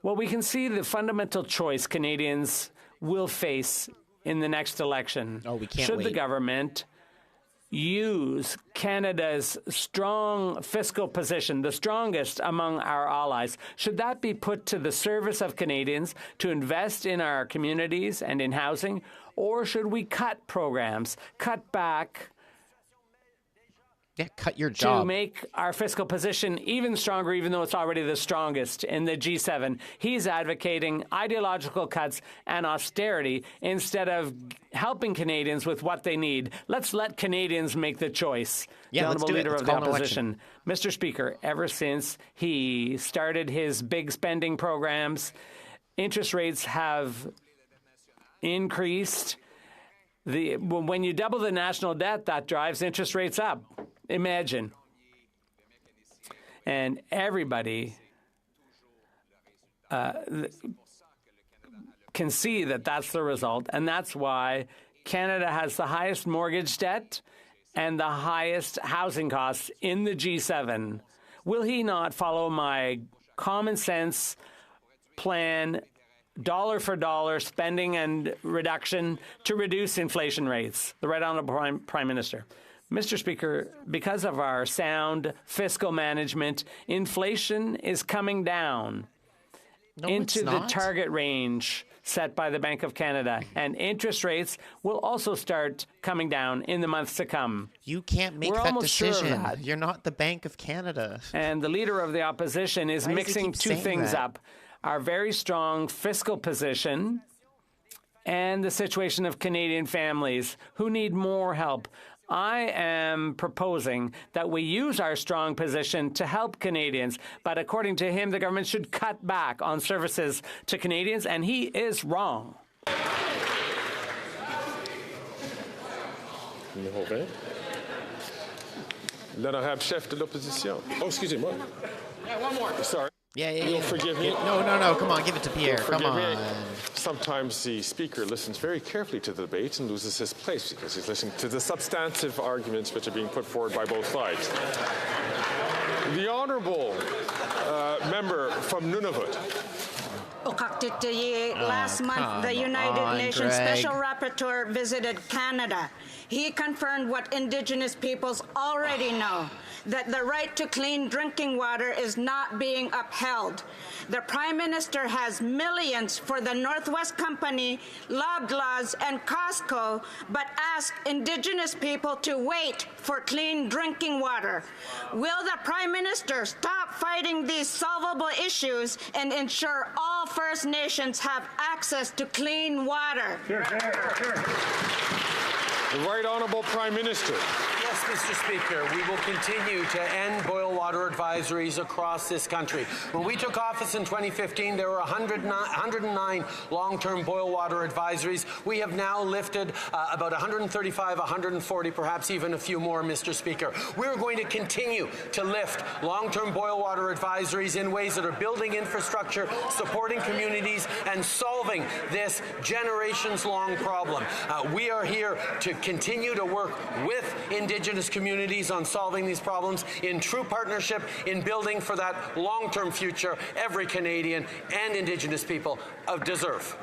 Well, we can see the fundamental choice Canadians will face in the next election. Oh, we can't Should wait. the government use Canada's strong fiscal position, the strongest among our allies, should that be put to the service of Canadians to invest in our communities and in housing, or should we cut programs, cut back, cut your job, to make our fiscal position even stronger, even though it's already the strongest in the G7? He's advocating ideological cuts and austerity instead of helping Canadians with what they need. Let's let Canadians make the choice. Yeah, the let's Honourable do it. Leader Let's of the call an Opposition. Mr. Speaker, ever since he started his big spending programs, interest rates have increased. When you double the national debt, that drives interest rates up. Imagine. And everybody can see that that's the result. And that's why Canada has the highest mortgage debt and the highest housing costs in the G7. Will he not follow my common sense plan, dollar for dollar spending and reduction to reduce inflation rates? The Right Honourable Prime Minister. Mr. Speaker, because of our sound fiscal management, inflation is coming down into the target range set by the Bank of Canada, and interest rates will also start coming down in the months to come. You can't make that decision. You're not the Bank of Canada. And the Leader of the Opposition is mixing two things up. Our very strong fiscal position and the situation of Canadian families who need more help. I am proposing that we use our strong position to help Canadians, but according to him, the government should cut back on services to Canadians, and he is wrong. L'honorable chef de l'opposition. Oh, excusez-moi. Yeah, one more. Sorry. Yeah. You'll forgive me? No. Come on, give it to Pierre. Come on. Sometimes the speaker listens very carefully to the debate and loses his place because he's listening to the substantive arguments which are being put forward by both sides. The honourable member from Nunavut. Last month, the United Nations Special Rapporteur visited Canada. He confirmed what Indigenous peoples already know, that the right to clean drinking water is not being upheld. The Prime Minister has millions for the Northwest Company, Loblaws, and Costco, but asked Indigenous people to wait for clean drinking water. Will the Prime Minister stop fighting these solvable issues and ensure all First Nations have access to clean water? The Right Honourable Prime Minister. Yes, Mr. Speaker, we will continue to end boil water advisories across this country. When we took office in 2015, there were 109 long-term boil water advisories. We have now lifted about 135, 140, perhaps even a few more, Mr. Speaker. We're going to continue to lift long-term boil water advisories in ways that are building infrastructure, supporting communities, and solving this generations-long problem. We are here to continue to work with Indigenous communities on solving these problems in true partnership in building for that long-term future every Canadian and Indigenous people deserve.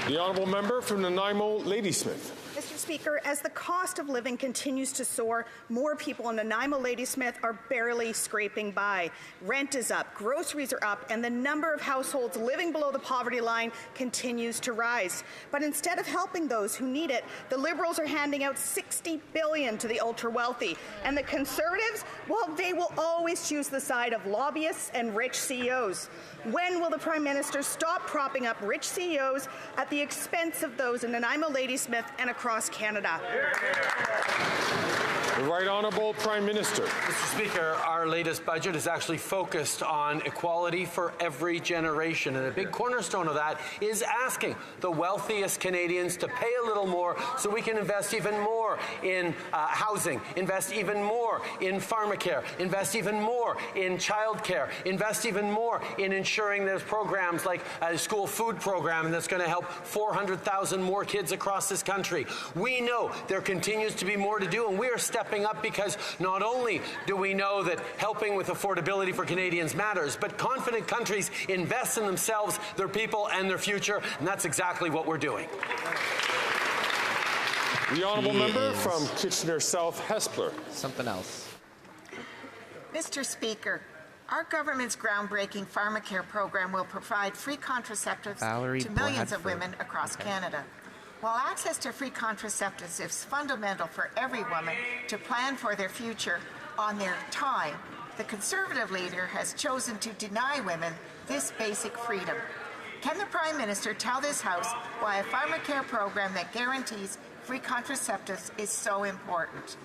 The honourable member from Nanaimo, Ladysmith. Mr. Speaker, as the cost of living continues to soar, more people in Nanaimo Ladysmith are barely scraping by. Rent is up, groceries are up, and the number of households living below the poverty line continues to rise. But instead of helping those who need it, the Liberals are handing out $60 billion to the ultra-wealthy. And the Conservatives, well, they will always choose the side of lobbyists and rich CEOs. When will the Prime Minister stop propping up rich CEOs at the expense of those in Nanaimo Ladysmith and across Canada? The Right Honourable Prime Minister. Mr. Speaker, our latest budget is actually focused on equality for every generation, and a big cornerstone of that is asking the wealthiest Canadians to pay a little more so we can invest even more in housing, invest even more in pharmacare, invest even more in childcare, invest even more in ensuring there's programs like a school food program that's going to help 400,000 more kids across this country. We know there continues to be more to do, and we are stepping up because not only do we know that helping with affordability for Canadians matters, but confident countries invest in themselves, their people, and their future, and that's exactly what we're doing. The honourable member from Kitchener South, Hespeler. Something else. Mr. Speaker, our government's groundbreaking pharmacare program will provide free contraceptives to millions of women across Canada. While access to free contraceptives is fundamental for every woman to plan for their future on their time, the Conservative leader has chosen to deny women this basic freedom. Can the Prime Minister tell this House why a pharmacare program that guarantees free contraceptives is so important?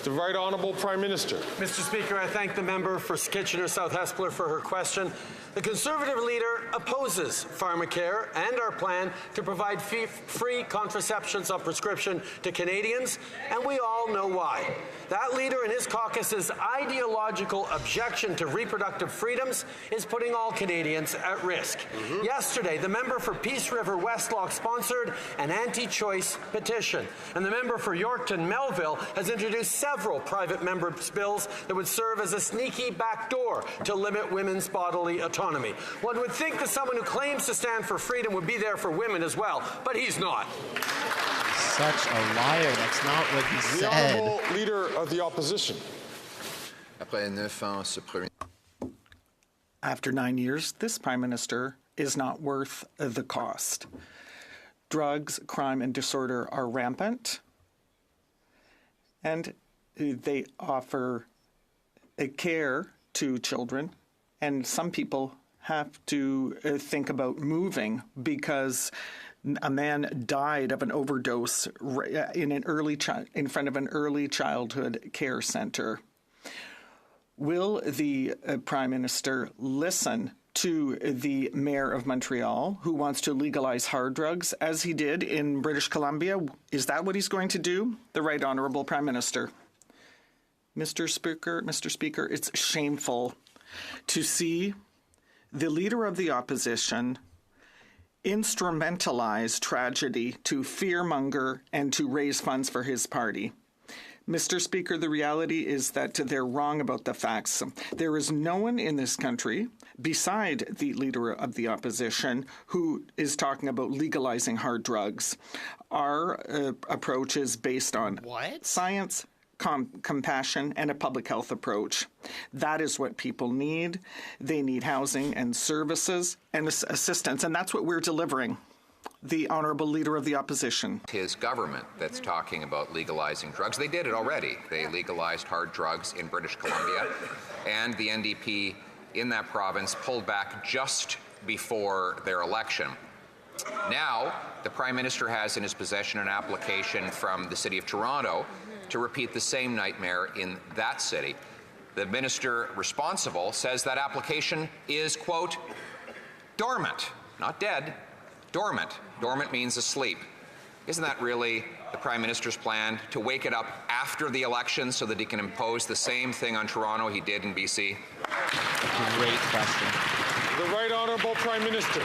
The Right Honourable Prime Minister. Mr. Speaker, I thank the member for Kitchener South Hespeler for her question. The Conservative leader opposes pharmacare and our plan to provide free contraceptions on prescription to Canadians, and we all know why. That leader and his caucus's ideological objection to reproductive freedoms is putting all Canadians at risk. Yesterday, the member for Peace River Westlock sponsored an anti-choice petition, and the member for Yorkton Melville has introduced several private members' bills that would serve as a sneaky backdoor to limit women's bodily autonomy. One would think that someone who claims to stand for freedom would be there for women as well, but he's not. Such a liar. That's not what he said. The Honourable Leader of the Opposition. After 9 years, this Prime Minister is not worth the cost. Drugs, crime, and disorder are rampant, and they offer care to children, and some people have to think about moving because a man died of an overdose in front of an early childhood care center. Will the Prime Minister listen to the Mayor of Montreal, who wants to legalize hard drugs, as he did in British Columbia? Is that what he's going to do? The Right Honourable Prime Minister. Mr. Speaker, it's shameful to see the Leader of the Opposition instrumentalize tragedy to fearmonger and to raise funds for his party. Mr. Speaker, the reality is that they're wrong about the facts. There is no one in this country, beside the Leader of the Opposition, who is talking about legalizing hard drugs. Our approach is based on science, compassion, and a public health approach. That is what people need. They need housing and services and assistance, and that's what we're delivering. The Honourable Leader of the Opposition. His government that's talking about legalizing drugs. They did it already. They legalized hard drugs in British Columbia, and the NDP in that province pulled back just before their election. Now, the Prime Minister has in his possession an application from the City of Toronto to repeat the same nightmare in that city. The minister responsible says that application is, quote, dormant, not dead, dormant. Dormant means asleep. Isn't that really the Prime Minister's plan, to wake it up after the election so that he can impose the same thing on Toronto he did in BC? Great question. The Right Honourable Prime Minister.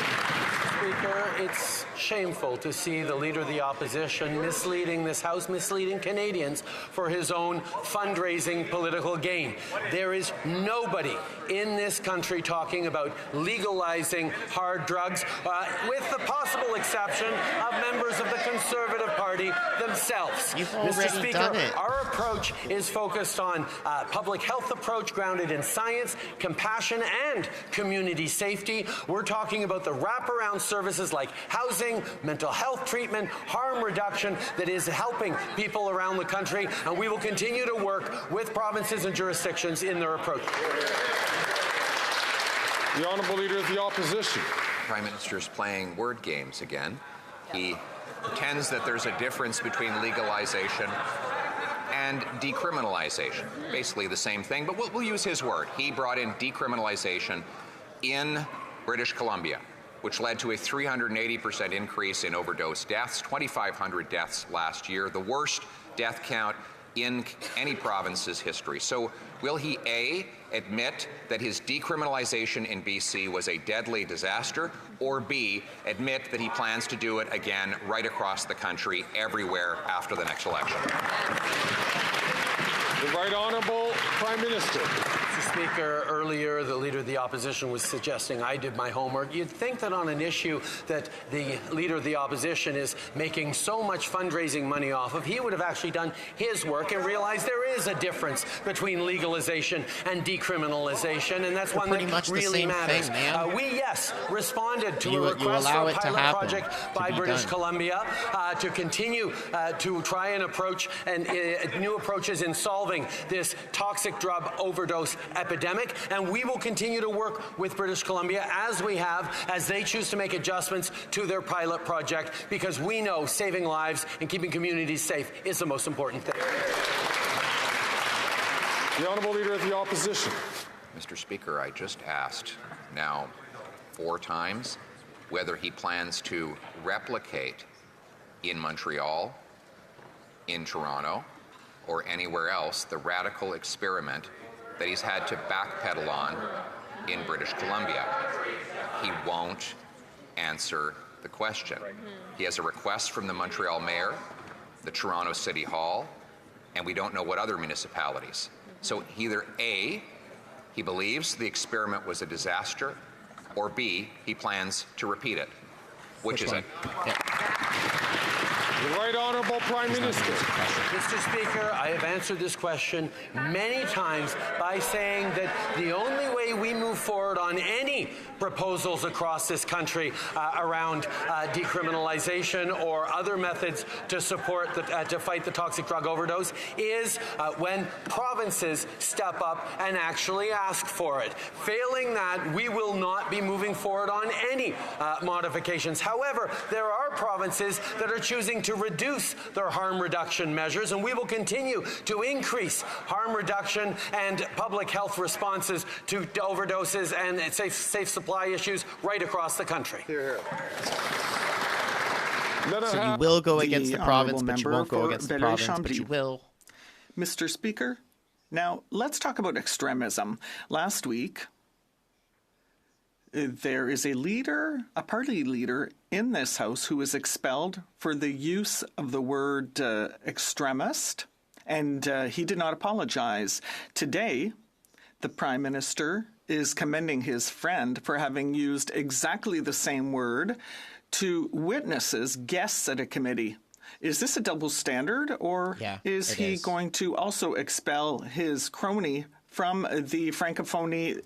Speaker, it's shameful to see the Leader of the Opposition misleading this House, misleading Canadians for his own fundraising political gain. There is nobody in this country talking about legalizing hard drugs, with the possible exception of members of the Conservative Party themselves. You've already Mr. Speaker, done it. our approach is focused on a public health approach grounded in science, compassion, and community safety. We're talking about the wraparound services like housing, mental health treatment, harm reduction that is helping people around the country, and we will continue to work with provinces and jurisdictions in their approach. The Honourable Leader of the Opposition. The Prime Minister is playing word games again. He pretends that there's a difference between legalization and decriminalization. Basically the same thing, but we'll use his word. He brought in decriminalization in British Columbia, which led to a 380% increase in overdose deaths, 2,500 deaths last year, the worst death count in any province's history. So will he, A, admit that his decriminalization in BC was a deadly disaster, or B, admit that he plans to do it again right across the country, everywhere after the next election? The Right Honourable Prime Minister. Mr. Speaker, earlier the Leader of the Opposition was suggesting I did my homework. You'd think that on an issue that the Leader of the Opposition is making so much fundraising money off of, he would have actually done his work and realized there is a difference between legalization and decriminalization, and that's one that really matters. We, yes, responded to a request for a pilot project by British Columbia to continue to try and approach new approaches in solving this toxic drug overdose epidemic, and we will continue to work with British Columbia as we have, as they choose to make adjustments to their pilot project, because we know saving lives and keeping communities safe is the most important thing. The Honourable Leader of the Opposition. Mr. Speaker, I just asked now 4 times whether he plans to replicate in Montreal, in Toronto, or anywhere else the radical experiment that he's had to backpedal on in British Columbia. He won't answer the question. He has a request from the Montreal Mayor, the Toronto City Hall, and we don't know what other municipalities. So either A, he believes the experiment was a disaster, or B, he plans to repeat it. Which is it? The Right Honourable Prime Minister. Mr. Speaker, I have answered this question many times by saying that the only way we move forward on any proposals across this country around decriminalization or other methods to support to fight the toxic drug overdose is when provinces step up and actually ask for it. Failing that, we will not be moving forward on any modifications. However, there are provinces that are choosing to reduce their harm reduction measures, and we will continue to increase harm reduction and public health responses to overdoses and safe supply issues right across the country. So you will go against the province, but you won't go against the province, but you will. Mr. Speaker, now let's talk about extremism. Last week, there is a party leader in this House who was expelled for the use of the word extremist, and he did not apologize. Today, the Prime Minister is commending his friend for having used exactly the same word to witnesses, guests at a committee. Is this a double standard, or is he going to also expel his crony from the Francophonie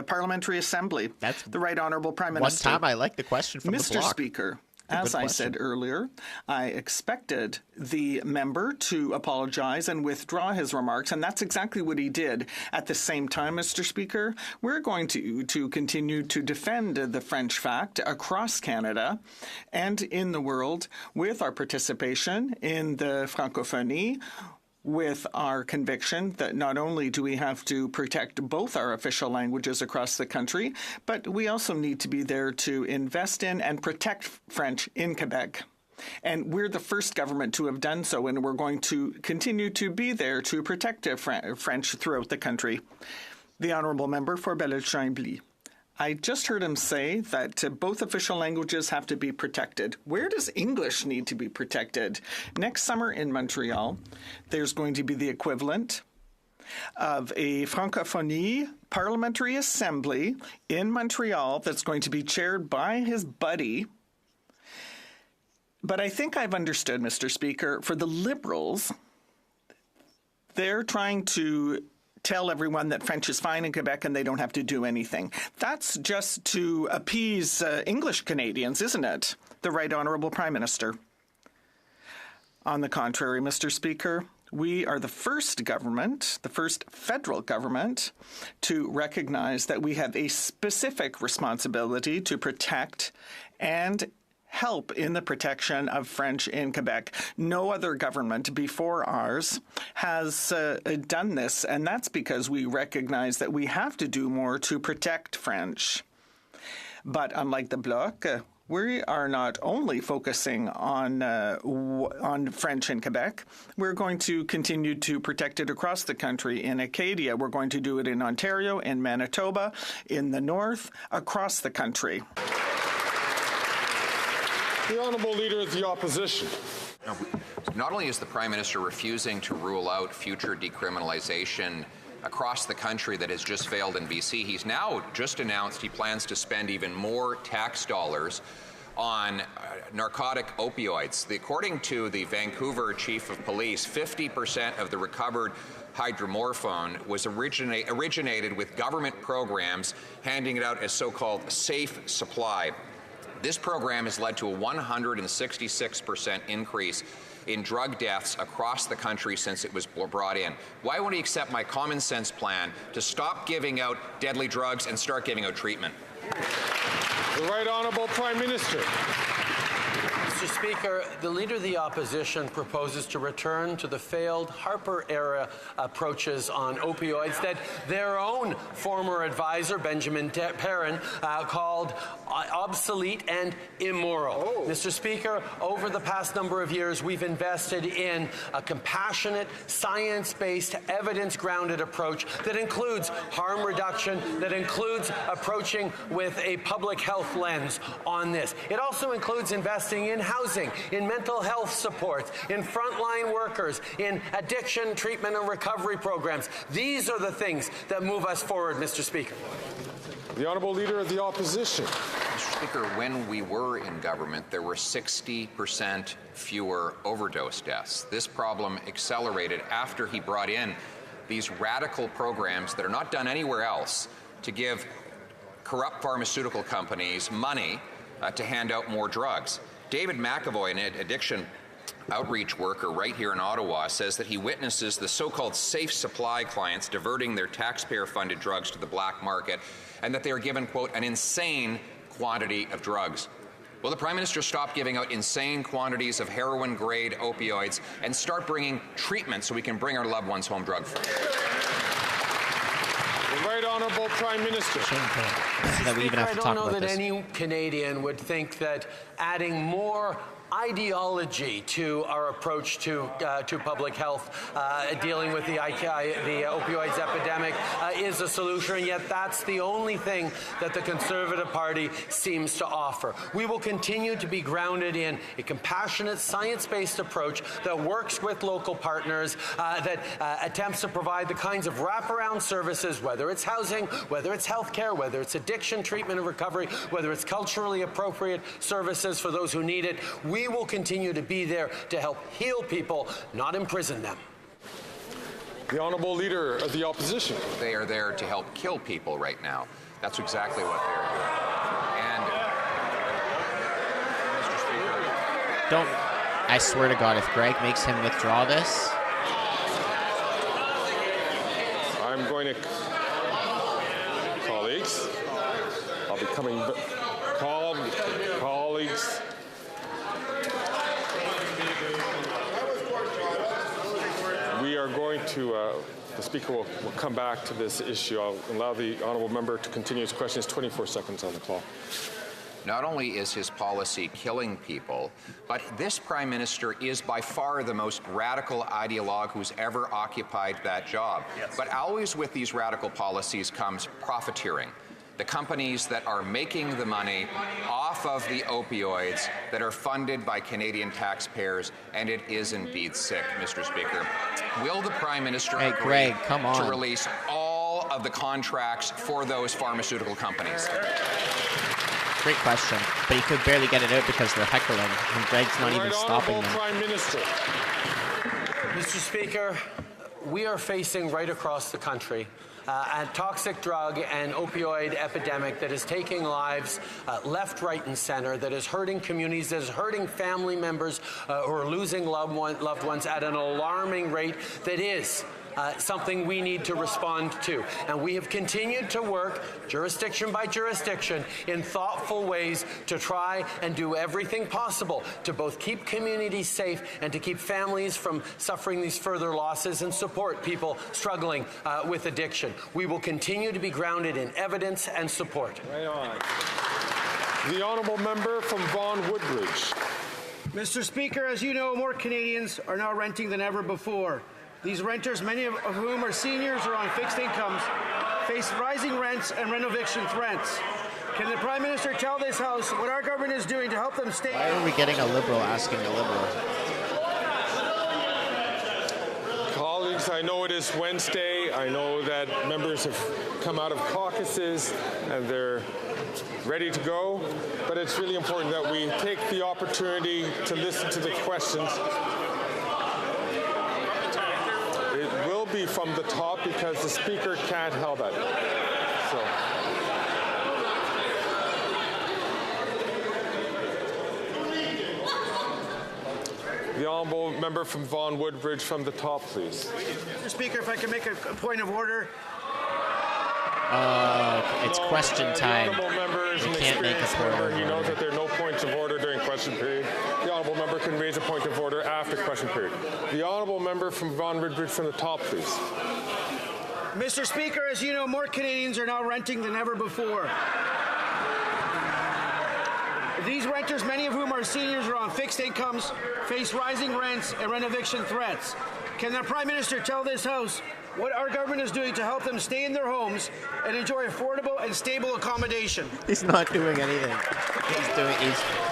Parliamentary Assembly? That's the Right Honourable Prime Minister. One time I like the question from the block. Mr. Speaker, As I said earlier, I expected the member to apologize and withdraw his remarks, and that's exactly what he did. At the same time, Mr. Speaker, we're going to continue to defend the French fact across Canada and in the world with our participation in the Francophonie, with our conviction that not only do we have to protect both our official languages across the country, but we also need to be there to invest in and protect French in Quebec. And we're the first government to have done so, and we're going to continue to be there to protect French throughout the country. The Honourable Member for Belleuil-Chambly. I just heard him say that both official languages have to be protected. Where does English need to be protected? Next summer in Montreal, there's going to be the equivalent of a Francophonie Parliamentary Assembly in Montreal that's going to be chaired by his buddy. But I think I've understood, Mr. Speaker, for the Liberals, they're trying to tell everyone that French is fine in Quebec and they don't have to do anything. That's just to appease English Canadians, isn't it? The Right Honourable Prime Minister. On the contrary, Mr. Speaker, we are the first government, the first federal government, to recognize that we have a specific responsibility to protect and help in the protection of French in Quebec. No other government before ours has done this, and that's because we recognize that we have to do more to protect French. But unlike the Bloc, we are not only focusing on French in Quebec. We're going to continue to protect it across the country. In Acadia, we're going to do it in Ontario, in Manitoba, in the north, across the country. The Honourable Leader of the Opposition. Not only is the Prime Minister refusing to rule out future decriminalization across the country that has just failed in BC, he's now just announced he plans to spend even more tax dollars on narcotic opioids. According to the Vancouver Chief of Police, 50% of the recovered hydromorphone was originated with government programs handing it out as so-called safe supply. This program has led to a 166% increase in drug deaths across the country since it was brought in. Why won't he accept my common sense plan to stop giving out deadly drugs and start giving out treatment? The Right Honourable Prime Minister. Mr. Speaker, the Leader of the Opposition proposes to return to the failed Harper-era approaches on opioids that their own former advisor, Benjamin Perrin, called obsolete and immoral. Mr. Speaker, over the past number of years, we've invested in a compassionate, science-based, evidence-grounded approach that includes harm reduction, that includes approaching with a public health lens on this. It also includes investing in housing, in mental health supports, in frontline workers, in addiction treatment and recovery programs. These are the things that move us forward, Mr. Speaker. The Honourable Leader of the Opposition. Mr. Speaker, when we were in government, there were 60% fewer overdose deaths. This problem accelerated after he brought in these radical programs that are not done anywhere else to give corrupt pharmaceutical companies money to hand out more drugs. David McAvoy, an addiction outreach worker right here in Ottawa, says that he witnesses the so-called safe supply clients diverting their taxpayer-funded drugs to the black market, and that they are given, quote, an insane quantity of drugs. Will the Prime Minister stop giving out insane quantities of heroin-grade opioids and start bringing treatment so we can bring our loved ones home drug-free? The Right Honourable Prime Minister. I don't know that any Canadian would think that adding more ideology to our approach to public health, dealing with the opioids epidemic, is a solution, and yet that's the only thing that the Conservative Party seems to offer. We will continue to be grounded in a compassionate, science-based approach that works with local partners, that attempts to provide the kinds of wraparound services, whether it's housing, whether it's healthcare, whether it's addiction treatment and recovery, whether it's culturally appropriate services for those who need it. We will continue to be there to help heal people, not imprison them. The Honourable Leader of the Opposition. They are there to help kill people right now. That's exactly what they are doing. And, Mr. Speaker, Don't. I swear to God, if Greg makes him withdraw this. I'm going to. Colleagues. I'll be coming. Colleagues. We are going to. The Speaker will come back to this issue. I'll allow the honourable member to continue his questions. 24 seconds on the clock. Not only is his policy killing people, but this Prime Minister is by far the most radical ideologue who's ever occupied that job. Yes. But always with these radical policies comes profiteering. The companies that are making the money off of the opioids that are funded by Canadian taxpayers, and it is indeed sick, Mr. Speaker. Will the Prime Minister agree to release all of the contracts for those pharmaceutical companies? Great question, but he could barely get it out because they're heckling, and Greg's not even stopping them. Prime Minister. Mr. Speaker, we are facing right across the country a toxic drug and opioid epidemic that is taking lives left, right, and center, that is hurting communities, that is hurting family members who are losing loved ones at an alarming rate that is something we need to respond to. And we have continued to work jurisdiction by jurisdiction in thoughtful ways to try and do everything possible to both keep communities safe and to keep families from suffering these further losses and support people struggling with addiction. We will continue to be grounded in evidence and support. Right on. The honourable member from Vaughan Woodbridge. Mr. Speaker, as you know, more Canadians are now renting than ever before. These renters, many of whom are seniors or on fixed incomes, face rising rents and renoviction threats. Can the Prime Minister tell this House what our government is doing to help them stay? Why are we getting a Liberal asking a Liberal? Colleagues, I know it is Wednesday. I know that members have come out of caucuses and they're ready to go. But it's really important that we take the opportunity to listen to the questions. Be from the top because the Speaker can't help it. So. The honourable member from Vaughan Woodbridge from the top, please. Mr. Speaker, if I can make a point of order. It's question time. The honourable member is you an can't make a point of order. He knows that there are no points of order during question period. The honourable member can raise a point of order after question period. The honourable member from Vaughan Woodbridge from the top, please. Mr. Speaker, as you know, more Canadians are now renting than ever before. These renters, many of whom are seniors or on fixed incomes, face rising rents and renovation threats. Can the Prime Minister tell this House what our government is doing to help them stay in their homes and enjoy affordable and stable accommodation? He's not doing anything. He's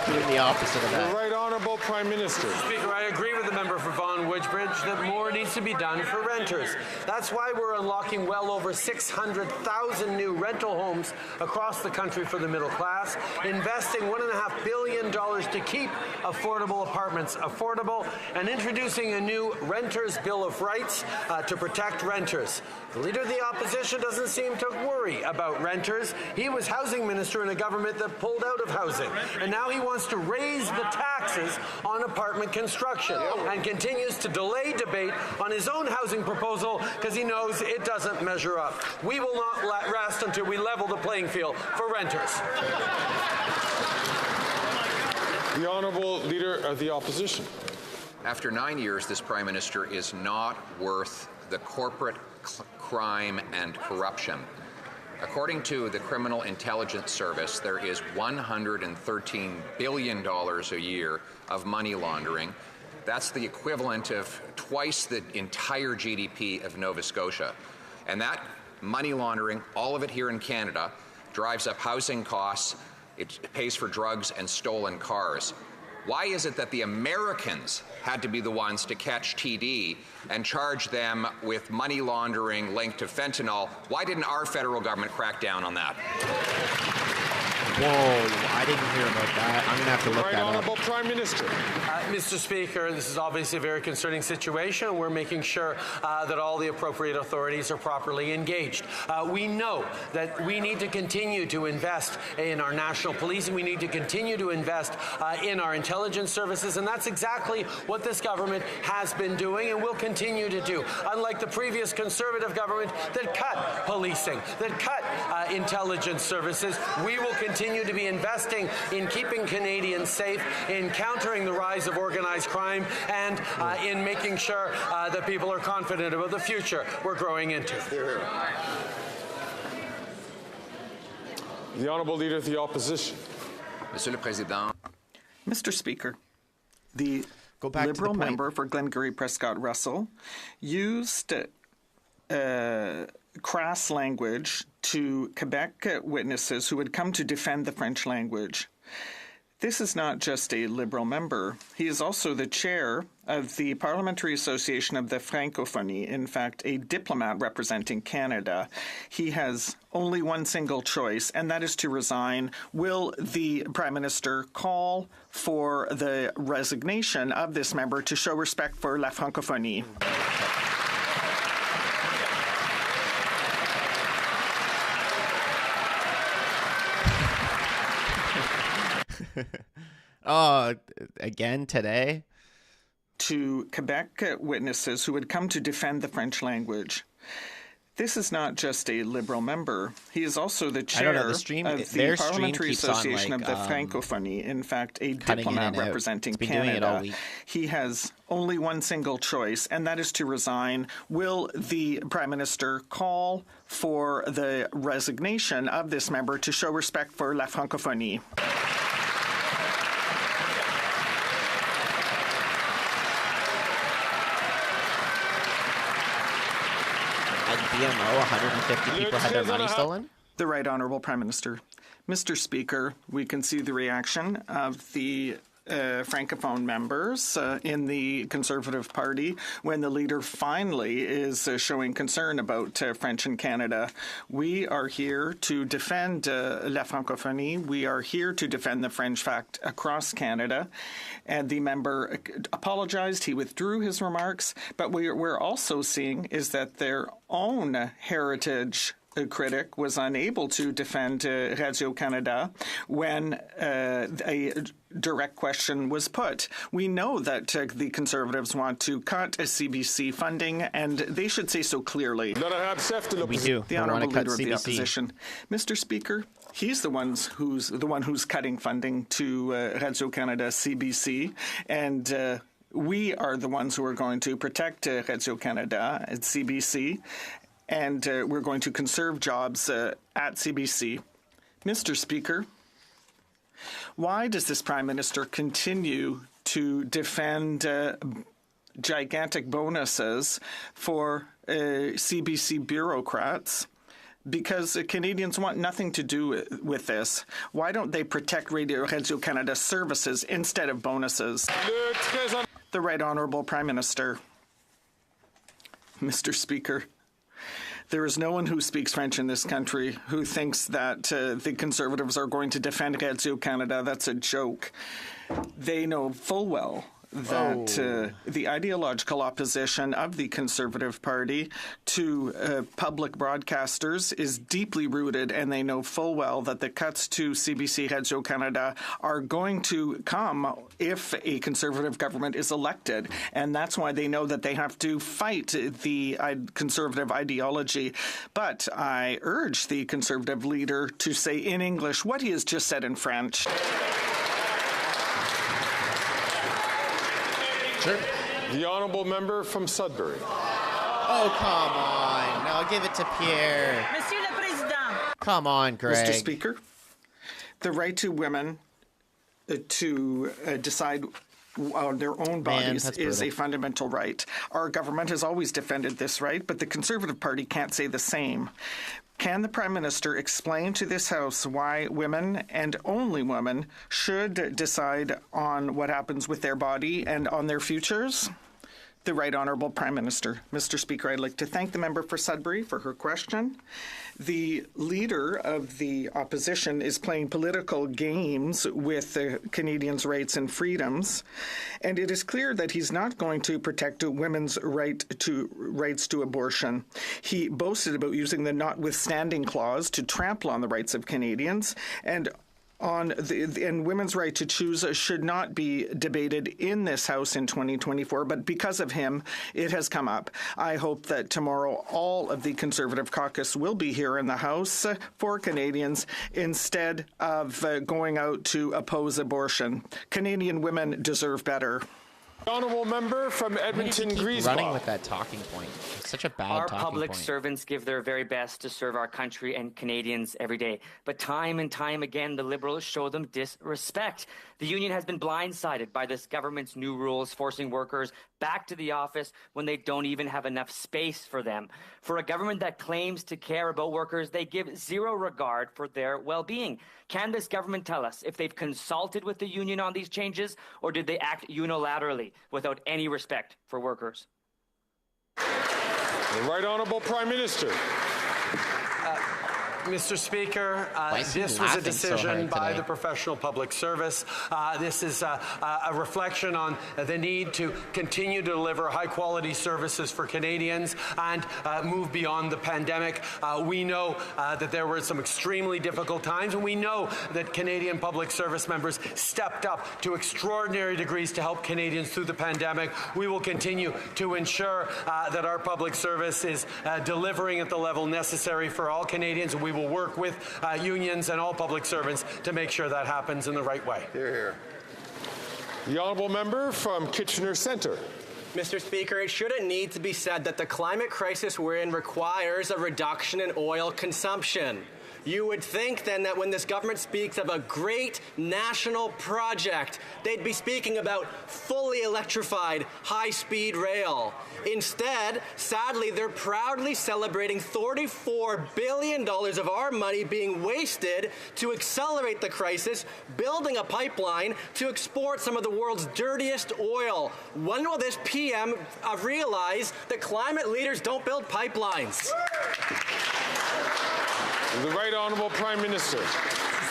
doing the opposite of that. The right honourable Prime Minister. Speaker, I agree with the member for Vaughan Woodbridge that more needs to be done for renters. That's why we're unlocking well over 600,000 new rental homes across the country for the middle class, investing $1.5 billion to keep affordable apartments affordable, and introducing a new Renters' Bill of Rights to protect renters. The Leader of the Opposition doesn't seem to worry about renters. He was housing minister in a government that pulled out of housing, and now he wants to raise the taxes on apartment construction and continues to delay debate on his own housing proposal because he knows it doesn't measure up. We will not rest until we level the playing field for renters. The Honourable Leader of the Opposition. After 9 years, this Prime Minister is not worth the corporate crime and corruption. According to the Criminal Intelligence Service, there is $113 billion a year of money laundering. That's the equivalent of twice the entire GDP of Nova Scotia. And that money laundering, all of it here in Canada, drives up housing costs, it pays for drugs and stolen cars. Why is it that the Americans had to be the ones to catch TD and charge them with money laundering linked to fentanyl? Why didn't our federal government crack down on that? Whoa, didn't hear about that. I'm going to have to look Right that up. Honourable Prime Minister. Mr. Speaker, this is obviously a very concerning situation. We're making sure that all the appropriate authorities are properly engaged. We know that we need to continue to invest in our national policing. We need to continue to invest in our intelligence services, and that's exactly what this government has been doing and will continue to do. Unlike the previous Conservative government that cut policing, that cut intelligence services, we will continue to be investing in keeping Canadians safe, in countering the rise of organized crime, and in making sure that people are confident about the future we're growing into. The Honourable Leader of the Opposition. Monsieur le Président. Mr. Speaker, the Liberal member for Glengarry Prescott Russell used crass language to Quebec witnesses who had come to defend the French language. This is not just a Liberal member. He is also the chair of the Parliamentary Association of the Francophonie, in fact, a diplomat representing Canada. He has only one single choice, and that is to resign. Will the Prime Minister call for the resignation of this member to show respect for la Francophonie? Oh, again today? To Quebec witnesses who had come to defend the French language. This is not just a Liberal member. He is also the chair of the Parliamentary Association of the Francophonie, in fact, a diplomat representing Canada. He has only one single choice, and that is to resign. Will the Prime Minister call for the resignation of this member to show respect for la Francophonie? BMO, 150 people had their money stolen? The Right Honourable Prime Minister. Mr. Speaker, we can see the reaction of the Francophone members in the Conservative Party when the leader finally is showing concern about French in Canada. We are here to defend la Francophonie. We are here to defend the French fact across Canada. And the member apologized. He withdrew his remarks. But we're also seeing is that their own heritage critic was unable to defend Radio-Canada when a direct question was put. We know that the Conservatives want to cut CBC funding, and they should say so clearly. We do. The Honourable Leader of the Opposition. Mr. Speaker, he's the one who's cutting funding to Radio-Canada CBC, and we are the ones who are going to protect Radio-Canada at CBC, and we're going to conserve jobs at CBC. Mr. Speaker, why does this Prime Minister continue to defend gigantic bonuses for CBC bureaucrats? Because Canadians want nothing to do with this. Why don't they protect Radio-Canada services instead of bonuses? The Right Honourable Prime Minister. Mr. Speaker, there is no one who speaks French in this country who thinks that the Conservatives are going to defend Radio-Canada. That's a joke. They know full well that the ideological opposition of the Conservative Party to public broadcasters is deeply rooted, and they know full well that the cuts to CBC Radio-Canada are going to come if a Conservative government is elected, and that's why they know that they have to fight the Conservative ideology. But I urge the Conservative leader to say in English what he has just said in French. Sure. The Honourable Member from Sudbury. Oh, come on. No, give it to Pierre. Monsieur le Président. Come on, Greg. Mr. Speaker, the right to women to decide on their own bodies is a fundamental right. Our government has always defended this right, but the Conservative Party can't say the same. Can the Prime Minister explain to this House why women, and only women, should decide on what happens with their body and on their futures? The Right Honourable Prime Minister. Mr. Speaker, I'd like to thank the member for Sudbury for her question. The leader of the opposition is playing political games with the Canadians' rights and freedoms, and it is clear that he's not going to protect women's rights to abortion. He boasted about using the notwithstanding clause to trample on the rights of Canadians, and women's right to choose should not be debated in this House in 2024, but because of him, it has come up. I hope that tomorrow all of the Conservative caucus will be here in the House for Canadians instead of going out to oppose abortion. Canadian women deserve better. Honourable member from Edmonton, Griesbach. Running with that talking point. It's such a bad talking point. Our public servants give their very best to serve our country and Canadians every day. But time and time again, the Liberals show them disrespect. The union has been blindsided by this government's new rules forcing workers back to the office when they don't even have enough space for them. For a government that claims to care about workers, they give zero regard for their well-being. Can this government tell us if they've consulted with the union on these changes, or did they act unilaterally without any respect for workers? The Right Honourable Prime Minister. Mr. Speaker, this was a decision by the professional public service. This is a reflection on the need to continue to deliver high-quality services for Canadians and move beyond the pandemic. We know that there were some extremely difficult times, and we know that Canadian public service members stepped up to extraordinary degrees to help Canadians through the pandemic. We will continue to ensure that our public service is delivering at the level necessary for all Canadians, and we will work with unions and all public servants to make sure that happens in the right way. Hear, hear. The honourable member from Kitchener Centre. Mr. Speaker, it shouldn't need to be said that the climate crisis we're in requires a reduction in oil consumption. You would think then that when this government speaks of a great national project, they'd be speaking about fully electrified high-speed rail. Instead, sadly, they're proudly celebrating $34 billion of our money being wasted to accelerate the crisis, building a pipeline to export some of the world's dirtiest oil. When will this PM realize that climate leaders don't build pipelines? The Right Honourable Prime Minister.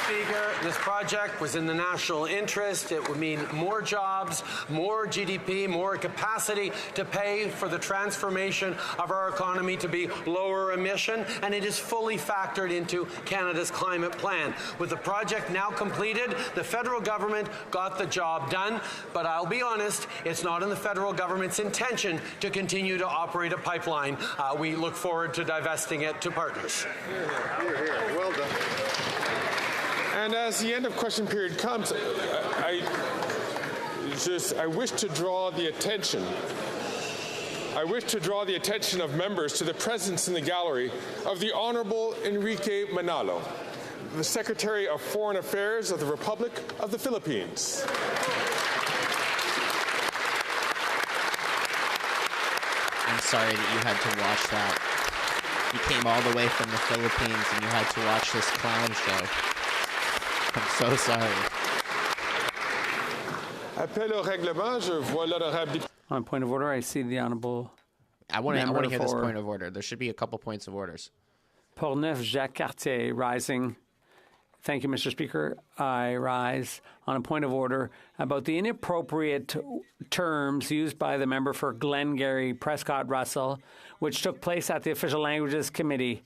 Speaker, this project was in the national interest. It would mean more jobs, more GDP, more capacity to pay for the transformation of our economy to be lower emission, and it is fully factored into Canada's climate plan. With the project now completed, the federal government got the job done, but I'll be honest, it's not in the federal government's intention to continue to operate a pipeline. We look forward to divesting it to partners. Here, here. Well done. And as the end of question period comes, I wish to draw the attention of members to the presence in the gallery of the Honourable Enrique Manalo, the Secretary of Foreign Affairs of the Republic of the Philippines. I'm sorry that you had to watch that. You came all the way from the Philippines and you had to watch this clown show. I'm so sorry. Appel au règlement, je vois l'honorable. On point of order, I see the honourable. I want to hear this point of order. There should be a couple points of orders. Portneuf Jacques Cartier rising. Thank you, Mr. Speaker. I rise on a point of order about the inappropriate terms used by the member for Glengarry Prescott Russell, which took place at the Official Languages Committee.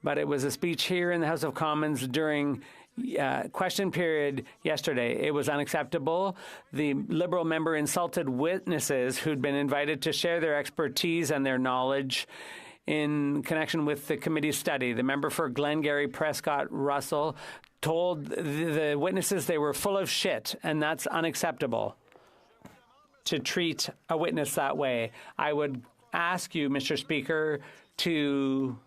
But it was a speech here in the House of Commons during question period yesterday. It was unacceptable. The Liberal member insulted witnesses who'd been invited to share their expertise and their knowledge in connection with the committee's study. The member for Glengarry Prescott Russell told the witnesses they were full of shit, and that's unacceptable to treat a witness that way. I would ask you, Mr. Speaker, to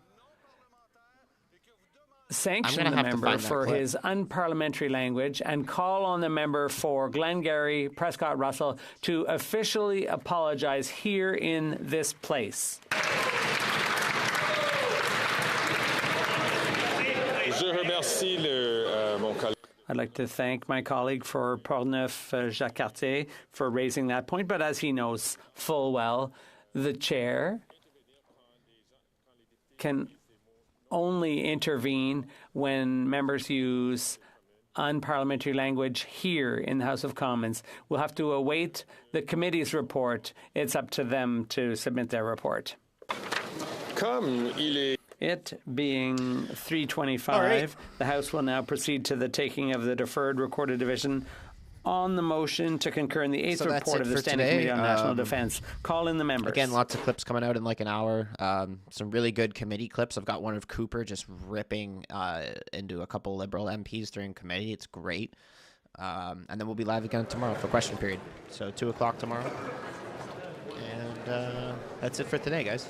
sanction the member for his unparliamentary language and call on the member for Glengarry Prescott Russell to officially apologize here in this place. Je remercie mon collègue. I'd like to thank my colleague for Portneuf-Jacques-Cartier for raising that point, but as he knows full well, the chair can only intervene when members use unparliamentary language here in the House of Commons. We'll have to await the committee's report. It's up to them to submit their report. It being 3:25, the House will now proceed to the taking of the deferred recorded division on the motion to concur in the 8th report of the Standing Committee on National Defence. Call in the members. Again, lots of clips coming out in like an hour. Some really good committee clips. I've got one of Cooper just ripping into a couple Liberal MPs during committee. It's great. And then we'll be live again tomorrow for question period. So 2 o'clock tomorrow. And that's it for today, guys.